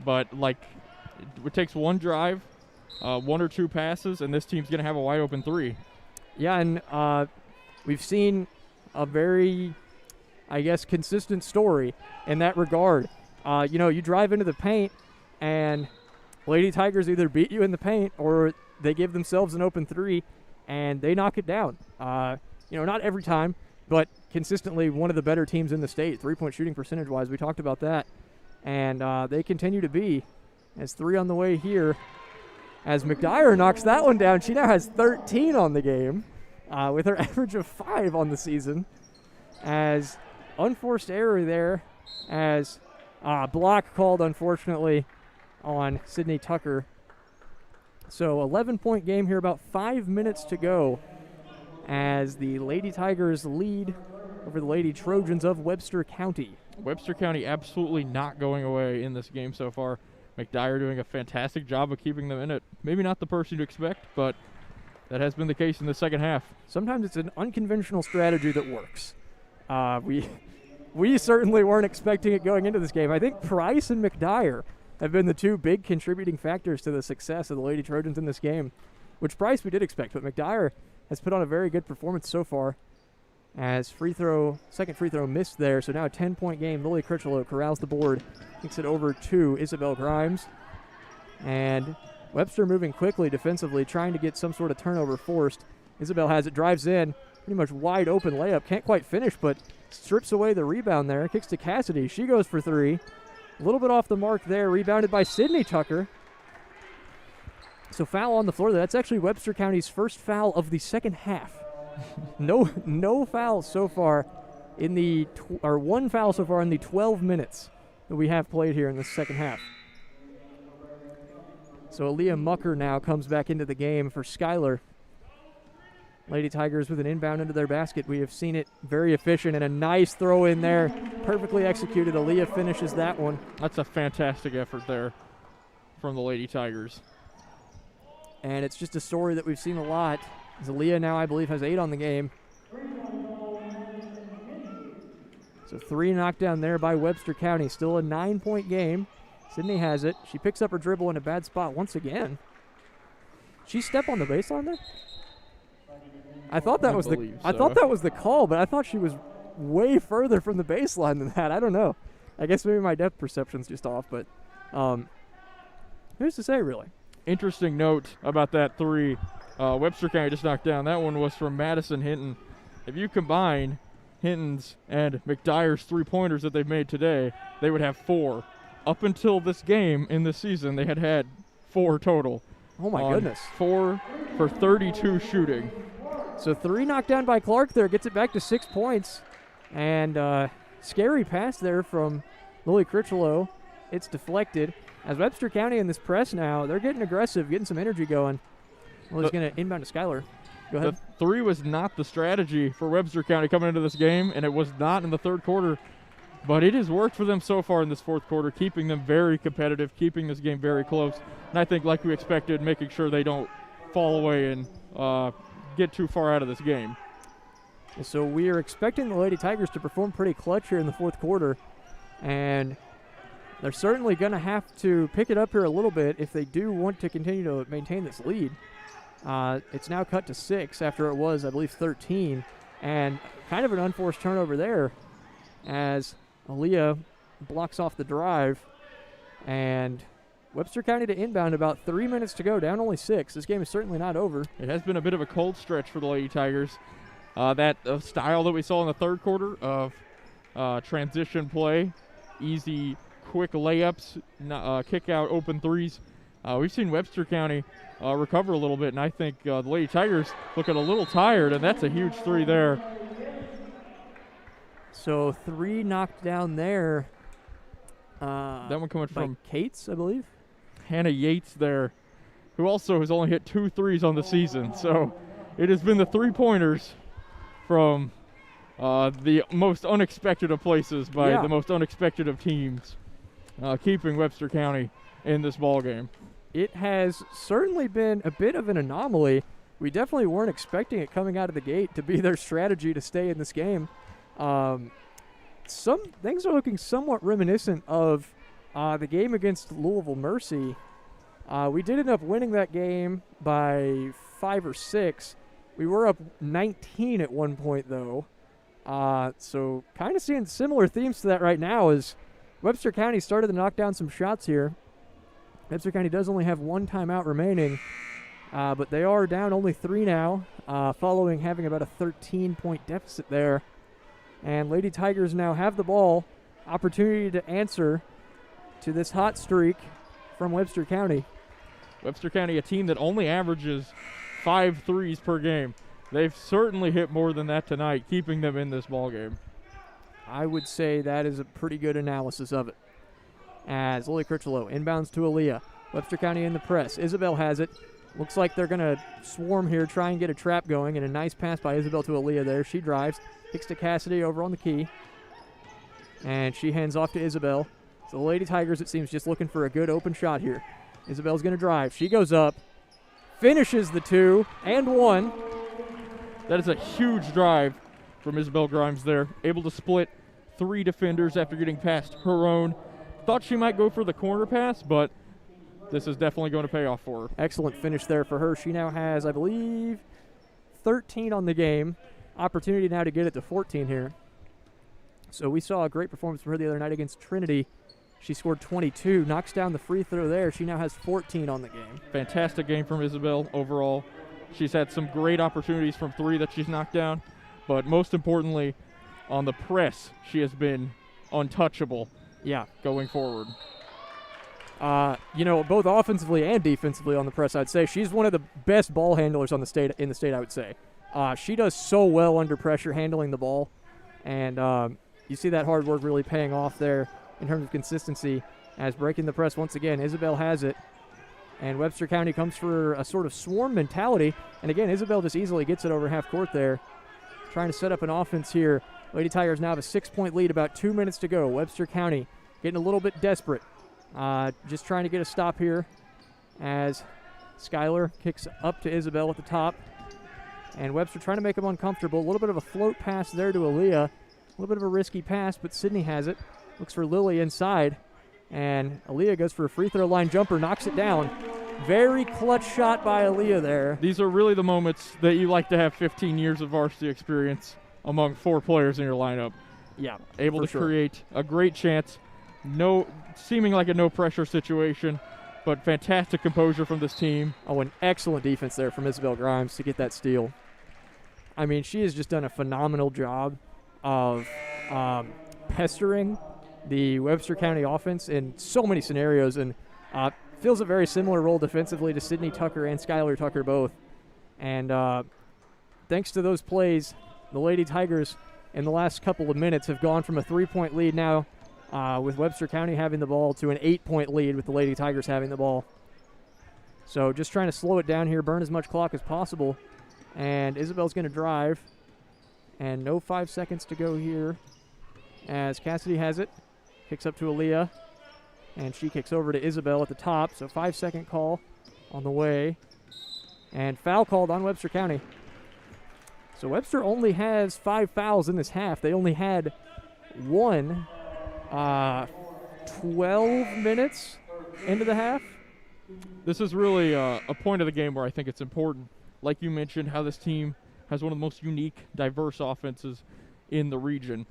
But, it takes one drive, 1 or 2 passes, and this team's going to have a wide-open 3. Yeah, and we've seen a very, consistent story in that regard. You drive into the paint, and Lady Tigers either beat you in the paint or they give themselves an open 3 and they knock it down. Not every time, but consistently one of the better teams in the state, three-point shooting percentage-wise. We talked about that. And they continue to be as 3 on the way here as McDyer knocks that one down. She now has 13 on the game with her average of 5 on the season. As unforced error there as block called, unfortunately, on Sydney Tucker. So 11-point game here, about 5 minutes to go as the Lady Tigers lead over the Lady Trojans of Webster County. Webster County absolutely not going away in this game so far. McDyer doing a fantastic job of keeping them in it. Maybe not the person to expect, but that has been the case in the second half. Sometimes it's an unconventional strategy that works. We certainly weren't expecting it going into this game. I think Price and McDyer have been the 2 big contributing factors to the success of the Lady Trojans in this game, which Price we did expect, but McDyer has put on a very good performance so far as second free throw missed there, so now a 10-point game. Lily Critchlow corrals the board, kicks it over to Isabel Grimes, and Webster moving quickly defensively, trying to get some sort of turnover forced. Isabel has it, drives in, pretty much wide open layup, can't quite finish, but strips away the rebound there, kicks to Cassidy, she goes for 3. A little bit off the mark there, rebounded by Sydney Tucker. So foul on the floor there. That's actually Webster County's first foul of the second half. No fouls so far in one foul so far in the 12 minutes that we have played here in the second half. So Aaliyah Mucker now comes back into the game for Schuyler. Lady Tigers with an inbound into their basket. We have seen it very efficient and a nice throw in there. Perfectly executed. Aaliyah finishes that one. That's a fantastic effort there from the Lady Tigers. And it's just a story that we've seen a lot. As Aaliyah now, I believe, has 8 on the game. So 3 knocked down there by Webster County. Still a 9-point game. Sydney has it. She picks up her dribble in a bad spot once again. she step on the baseline there? I thought that was I so. thought that was the call, but I thought she was way further from the baseline than that. I don't know. I guess maybe my depth perception's just off, but who's to say, really? Interesting note about that three Webster County just knocked down. That one was from Madison Hinton. If you combine Hinton's and McDyer's three-pointers that they've made today, they would have 4. Up until this game in this season, they had 4 total. Oh, my goodness. 4 for 32 shooting. So 3 knocked down by Clark there, gets it back to 6 points. And scary pass there from Lily Critchlow. It's deflected. As Webster County in this press now, they're getting aggressive, getting some energy going. Well, he's going to inbound to Skylar. Go ahead. The 3 was not the strategy for Webster County coming into this game, and it was not in the third quarter. But it has worked for them so far in this fourth quarter, keeping them very competitive, keeping this game very close. And I think, like we expected, making sure they don't fall away and get too far out of this game. So we are expecting the Lady Tigers to perform pretty clutch here in the fourth quarter. And they're certainly going to have to pick it up here a little bit if they do want to continue to maintain this lead. It's now cut to 6 after it was, I believe, 13. And kind of an unforced turnover there as Aaliyah blocks off the drive. And Webster County to inbound, about 3 minutes to go, down only 6. This game is certainly not over. It has been a bit of a cold stretch for the Lady Tigers. That style that we saw in the third quarter of transition play, easy, quick layups, kick out, open threes. We've seen Webster County recover a little bit, and I think the Lady Tigers looking a little tired, and that's a huge 3 there. So 3 knocked down there. That one coming from Cates, I believe. Hannah Yates there, who also has only hit 2 threes on the season. So it has been the 3-pointers from the most unexpected of places by the most unexpected of teams, keeping Webster County in this ball game. It has certainly been a bit of an anomaly. We definitely weren't expecting it coming out of the gate to be their strategy to stay in this game. Some things are looking somewhat reminiscent of the game against Louisville Mercy. We did end up winning that game by 5 or 6. We were up 19 at one point, though. So kind of seeing similar themes to that right now as Webster County started to knock down some shots here. Webster County does only have 1 timeout remaining, but they are down only 3 now, following having about a 13-point deficit there. And Lady Tigers now have the ball. Opportunity to answer to this hot streak from Webster County. Webster County, a team that only averages 5 threes per game. They've certainly hit more than that tonight, keeping them in this ball game. I would say that is a pretty good analysis of it. As Lily Critchlow inbounds to Aaliyah. Webster County in the press. Isabel has it. Looks like they're going to swarm here, try and get a trap going, and a nice pass by Isabel to Aaliyah there. She drives. Kicks to Cassidy over on the key. And she hands off to Isabel. So the Lady Tigers, it seems, just looking for a good open shot here. Isabel's going to drive. She goes up. Finishes the 2 and 1. That is a huge drive from Isabel Grimes there. Able to split 3 defenders after getting past her own. Thought she might go for the corner pass, but this is definitely going to pay off for her. Excellent finish there for her. She now has, I believe, 13 on the game. Opportunity now to get it to 14 here. So we saw a great performance from her the other night against Trinity. She scored 22, knocks down the free throw there. She now has 14 on the game. Fantastic game from Isabel overall. She's had some great opportunities from 3 that she's knocked down, but most importantly, on the press, she has been untouchable. Yeah, going forward. Both offensively and defensively on the press, I'd say she's one of the best ball handlers in the state. I would say. She does so well under pressure handling the ball, and you see that hard work really paying off there in terms of consistency. As breaking the press once again, Isabel has it, and Webster County comes for a sort of swarm mentality, and again, Isabel just easily gets it over half court there, trying to set up an offense here. Lady Tigers now have a 6-point lead, about 2 minutes to go. Webster County getting a little bit desperate, just trying to get a stop here as Skylar kicks up to Isabel at the top. And Webster trying to make him uncomfortable. A little bit of a float pass there to Aaliyah. A little bit of a risky pass, but Sydney has it. Looks for Lily inside. And Aaliyah goes for a free throw line jumper, knocks it down. Very clutch shot by Aaliyah there. These are really the moments that you like to have 15 years of varsity experience among 4 players in your lineup. Yeah, Able to sure. create a great chance. Seeming like a no-pressure situation, but fantastic composure from this team. Oh, an excellent defense there from Isabel Grimes to get that steal. I mean, she has just done a phenomenal job of pestering the Webster County offense in so many scenarios, and fills a very similar role defensively to Sydney Tucker and Skylar Tucker both. And thanks to those plays, the Lady Tigers in the last couple of minutes have gone from a 3-point lead now with Webster County having the ball to an 8-point lead with the Lady Tigers having the ball. So just trying to slow it down here, burn as much clock as possible. And Isabel's going to drive. And no 5 seconds to go here as Cassidy has it. Kicks up to Aaliyah. And she kicks over to Isabel at the top. So 5-second call on the way. And foul called on Webster County. So Webster only has 5 fouls in this half. They only had 1 12 minutes into the half. This is really a point of the game where I think it's important. Like you mentioned, how this team has one of the most unique, diverse offenses in the region.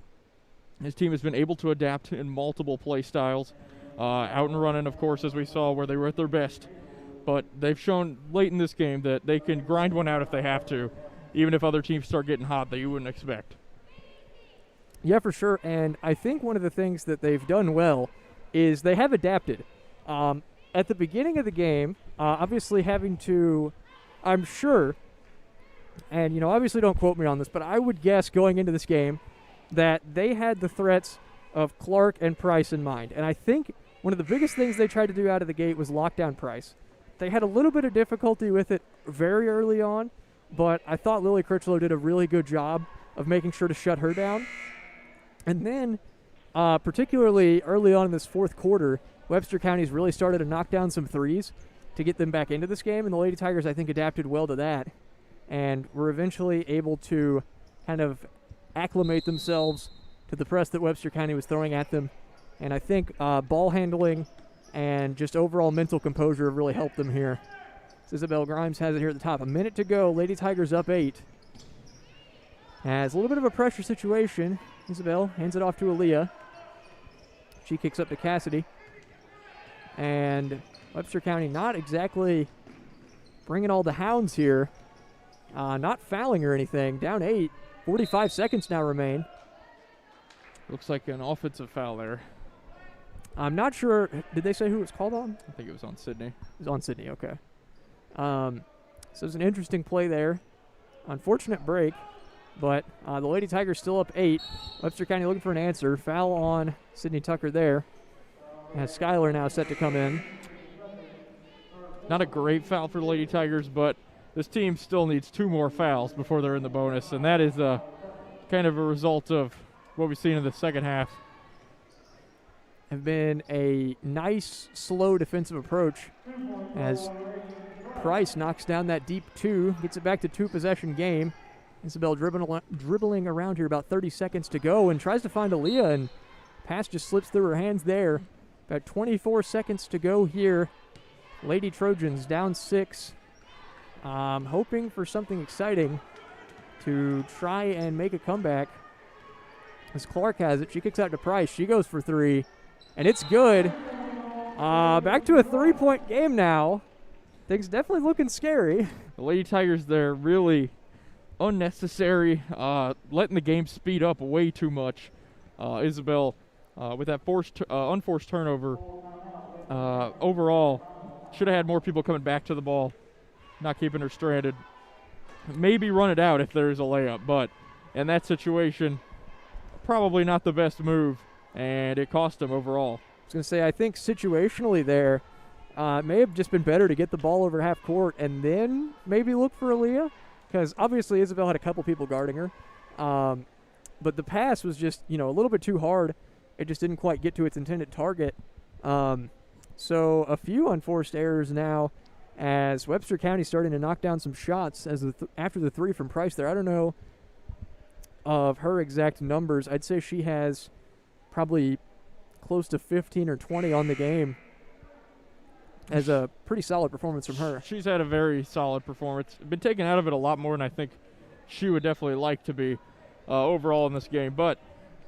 His team has been able to adapt in multiple play styles. Out and running, of course, as we saw, where they were at their best. But they've shown late in this game that they can grind one out if they have to, even if other teams start getting hot that you wouldn't expect. Yeah, for sure. And I think one of the things that they've done well is they have adapted. At the beginning of the game, obviously having to, I'm sure, and, you know, obviously don't quote me on this, but I would guess going into this game that they had the threats of Clark and Price in mind. And I think one of the biggest things they tried to do out of the gate was lock down Price. They had a little bit of difficulty with it very early on, but I thought Lily Critchlow did a really good job of making sure to shut her down. And then, particularly early on in this fourth quarter, Webster County's really started to knock down some threes to get them back into this game, and the Lady Tigers, I think, adapted well to that. And were eventually able to kind of acclimate themselves to the press that Webster County was throwing at them. And I think ball handling and just overall mental composure have really helped them here. Isabel Grimes has it here at the top. A minute to go. Lady Tigers up 8. Has a little bit of a pressure situation. Isabel hands it off to Aaliyah. She kicks up to Cassidy. And Webster County not exactly bringing all the hounds here. Not fouling or anything. Down 8. 45 seconds now remain. Looks like an offensive foul there. I'm not sure. Did they say who it was called on? I think it was on Sydney. It was on Sydney, okay. So it's an interesting play there. Unfortunate break, but the Lady Tigers still up 8. Webster County looking for an answer. Foul on Sydney Tucker there. And Skylar now set to come in. Not a great foul for the Lady Tigers, but this team still needs 2 more fouls before they're in the bonus, and that is kind of a result of what we've seen in the second half. Have been a nice, slow defensive approach as Price knocks down that deep 2, gets it back to 2-possession game. Isabel dribbling around here, about 30 seconds to go, and tries to find Aaliyah, and pass just slips through her hands there. About 24 seconds to go here. Lady Trojans down 6. Hoping for something exciting to try and make a comeback. As Clark has it, she kicks out to Price. She goes for 3, and it's good. Back to a 3-point game now. Things definitely looking scary. The Lady Tigers there really unnecessary, letting the game speed up way too much. Isabel with that unforced turnover. Overall, should have had more people coming back to the ball, not keeping her stranded. Maybe run it out if there's a layup, but in that situation, probably not the best move, and it cost them overall. I was going to say, I think situationally there, it may have just been better to get the ball over half court and then maybe look for Aaliyah, because obviously Isabel had a couple people guarding her. But the pass was just, a little bit too hard. It just didn't quite get to its intended target. So a few unforced errors now as Webster County starting to knock down some shots after the 3 from Price there. I don't know of her exact numbers. I'd say she has probably close to 15 or 20 on the game. as a pretty solid performance from her. She's had a very solid performance. Been taken out of it a lot more than I think she would definitely like to be overall in this game. But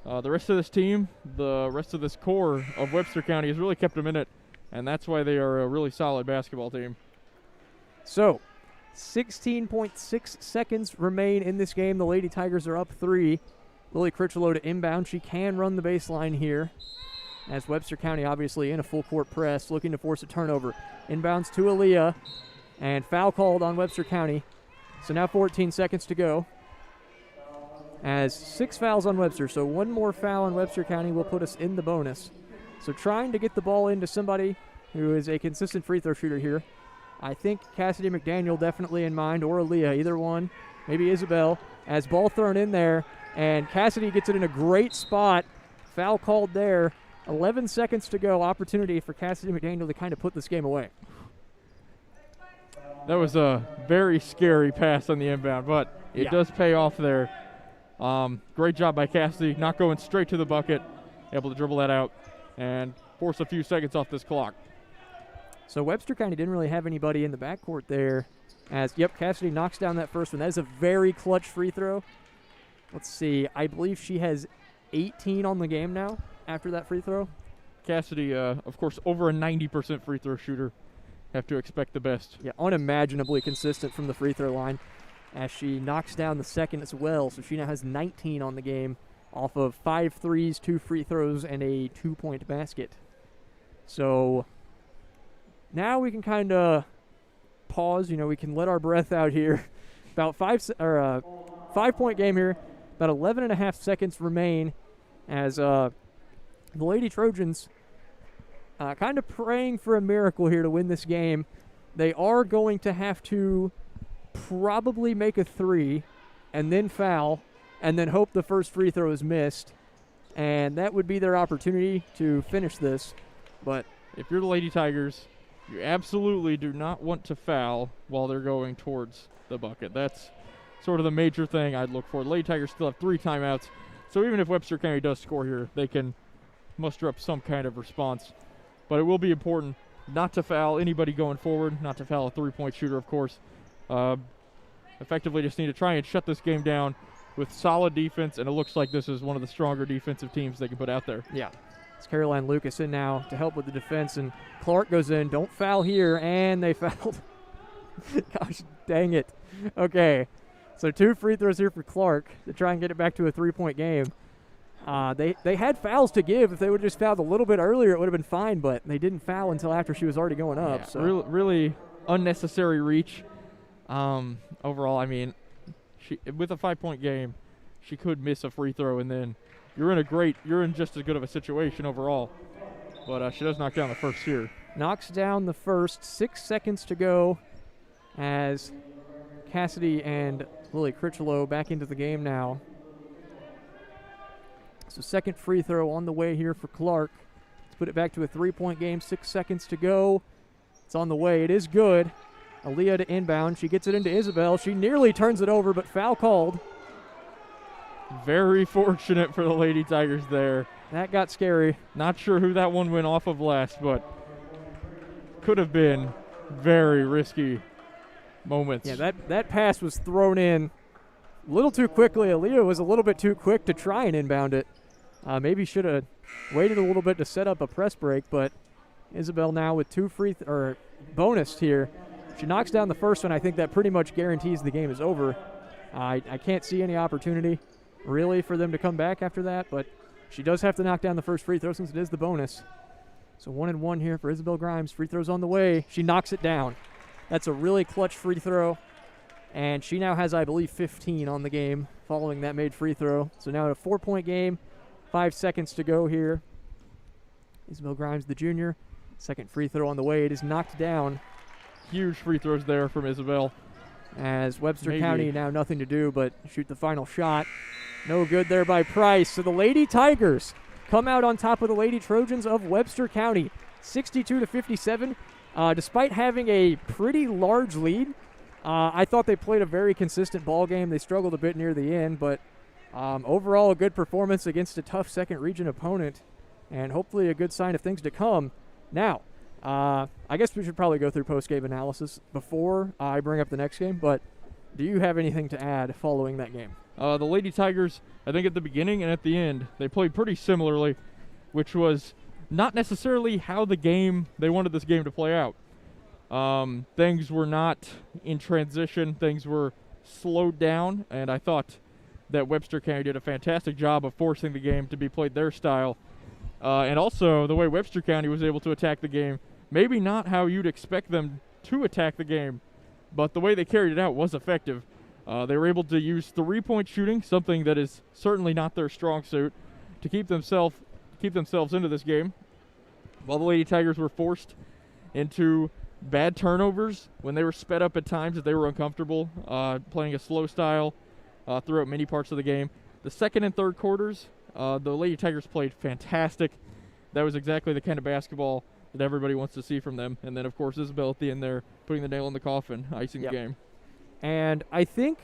the rest of this team, the rest of this core of Webster County has really kept them in it, and that's why they are a really solid basketball team. So, 16.6 seconds remain in this game. The Lady Tigers are up 3. Lily Critchlow to inbound. She can run the baseline here, as Webster County obviously in a full court press, looking to force a turnover. Inbounds to Aaliyah, and foul called on Webster County. So now 14 seconds to go. As 6 fouls on Webster, so 1 more foul on Webster County will put us in the bonus. So trying to get the ball into somebody who is a consistent free throw shooter here. I think Cassidy McDaniel definitely in mind, or Aaliyah, either one. Maybe Isabel, as ball thrown in there, and Cassidy gets it in a great spot. Foul called there. 11 seconds to go. Opportunity for Cassidy McDaniel to kind of put this game away. That was a very scary pass on the inbound, but it does pay off there. Great job by Cassidy, not going straight to the bucket, able to dribble that out and force a few seconds off this clock. So Webster County didn't really have anybody in the backcourt there. As, Cassidy knocks down that first one. That is a very clutch free throw. Let's see. I believe she has 18 on the game now after that free throw. Cassidy, of course, over a 90% free throw shooter. Have to expect the best. Yeah, unimaginably consistent from the free throw line, as she knocks down the second as well. So she now has 19 on the game off of 5 threes, 2 free throws, and a 2-point basket. So now we can kind of pause. We can let our breath out here. About 5-point game here. About 11 and a half seconds remain as the Lady Trojans kind of praying for a miracle here to win this game. They are going to have to probably make a 3 and then foul and then hope the first free throw is missed. And that would be their opportunity to finish this. But if you're the Lady Tigers, you absolutely do not want to foul while they're going towards the bucket. That's sort of the major thing I'd look for. The Lady Tigers still have 3 timeouts, so even if Webster County does score here, they can muster up some kind of response. But it will be important not to foul anybody going forward, not to foul a 3-point shooter, of course. Effectively just need to try and shut this game down with solid defense, and it looks like this is one of the stronger defensive teams they can put out there. Yeah. It's Caroline Lucas in now to help with the defense, and Clark goes in. Don't foul here, and they fouled. Gosh, dang it. Okay, so 2 free throws here for Clark to try and get it back to a 3-point game. They had fouls to give. If they would have just fouled a little bit earlier, it would have been fine, but they didn't foul until after she was already going up. Yeah, so really unnecessary reach. Overall, I mean, with a 5-point game, she could miss a free throw, and then you're in just as good of a situation overall. But she does knock down the first here. Knocks down the first. 6 seconds to go as Cassidy and Lily Critchlow back into the game now. So second free throw on the way here for Clark. Let's put it back to a 3-point game. 6 seconds to go. It's on the way. It is good. Aaliyah to inbound. She gets it into Isabel. She nearly turns it over, but foul called. Very fortunate for the Lady Tigers there. That got scary. Not sure who that one went off of last, but could have been very risky moments. Yeah, that pass was thrown in a little too quickly. Aaliyah was a little bit too quick to try and inbound it. Maybe should have waited a little bit to set up a press break, but Isabel now with 2 bonus here. She knocks down the first one. I think that pretty much guarantees the game is over. I can't see any opportunity really for them to come back after that, but she does have to knock down the first free throw since it is the bonus. So 1-1 here for Isabel Grimes. Free throw's on the way. She knocks it down. That's a really clutch free throw. And she now has, I believe, 15 on the game following that made free throw. So now a 4-point game. 5 seconds to go here. Isabel Grimes, the junior. Second free throw on the way. It is knocked down. Huge free throws there from Isabel. As Webster County now nothing to do but shoot the final shot. No good there by Price. So the Lady Tigers come out on top of the Lady Trojans of Webster County, 62-57. Despite having a pretty large lead, I thought they played a very consistent ball game. They struggled a bit near the end, but overall a good performance against a tough second region opponent, and hopefully a good sign of things to come. Now, I guess we should probably go through post-game analysis before I bring up the next game, but do you have anything to add following that game? The Lady Tigers, I think at the beginning and at the end, they played pretty similarly, which was not necessarily how they wanted this game to play out. Things were not in transition. Things were slowed down, and I thought that Webster County did a fantastic job of forcing the game to be played their style. And also, the way Webster County was able to attack the game, maybe not how you'd expect them to attack the game, but the way they carried it out was effective. They were able to use three-point shooting, something that is certainly not their strong suit, to keep themselves into this game, while the Lady Tigers were forced into bad turnovers when they were sped up at times that they were uncomfortable, playing a slow style throughout many parts of the game. The second and third quarters, the Lady Tigers played fantastic. That was exactly the kind of basketball that everybody wants to see from them. And then, of course, Isabel at the end there, putting the nail in the coffin, icing the game. And I think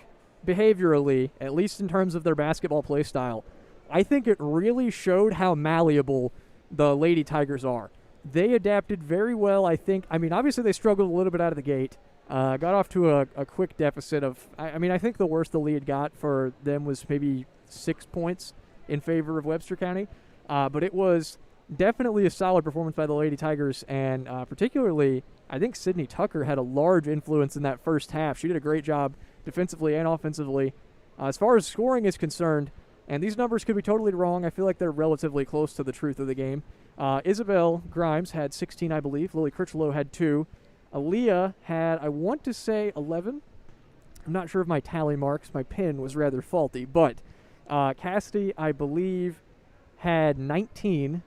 behaviorally, at least in terms of their basketball play style, I think it really showed how malleable the Lady Tigers are. They adapted very well, I think. I mean, obviously they struggled a little bit out of the gate. Got off to a quick deficit of, I think the worst the lead got for them was maybe 6 points in favor of Webster County. But it was definitely a solid performance by the Lady Tigers, and particularly, I think Sydney Tucker had a large influence in that first half. She did a great job defensively and offensively. As far as scoring is concerned, and these numbers could be totally wrong, I feel like they're relatively close to the truth of the game. Isabel Grimes had 16, I believe. Lily Critchlow had 2. Aaliyah had, I want to say, 11. I'm not sure of my tally marks. My pen was rather faulty. But Cassidy, I believe, had 19.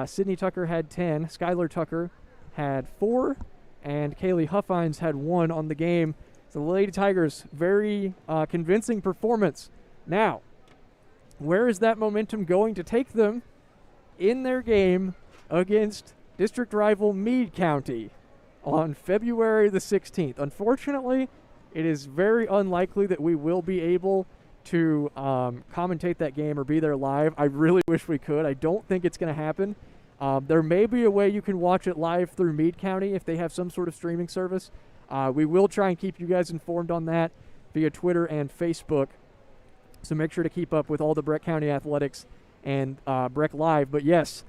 Sydney Tucker had 10. Skylar Tucker had 4. And Kaylee Huffines had 1 on the game. So the Lady Tigers, very convincing performance. Now, where is that momentum going to take them in their game against district rival Meade County on February the 16th? Unfortunately, it is very unlikely that we will be able to commentate that game or be there live. I really wish we could. I don't think it's going to happen. There may be a way you can watch it live through Meade County if they have some sort of streaming service. We will try and keep you guys informed on that via Twitter and Facebook. So make sure to keep up with all the Breck County athletics and Breck Live. But yes,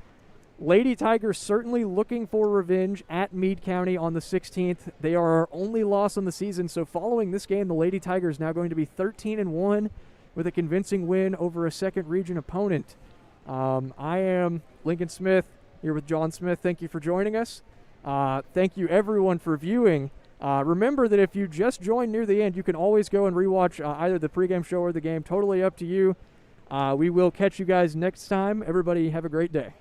Lady Tigers certainly looking for revenge at Meade County on the 16th. They are our only loss on the season. So following this game, the Lady Tigers now going to be 13-1 with a convincing win over a second region opponent. I am Lincoln Smith here with John Smith. Thank you for joining us. Thank you everyone for viewing. Remember that if you just joined near the end, you can always go and rewatch either the pregame show or the game. Totally up to you. We will catch you guys next time. Everybody have a great day.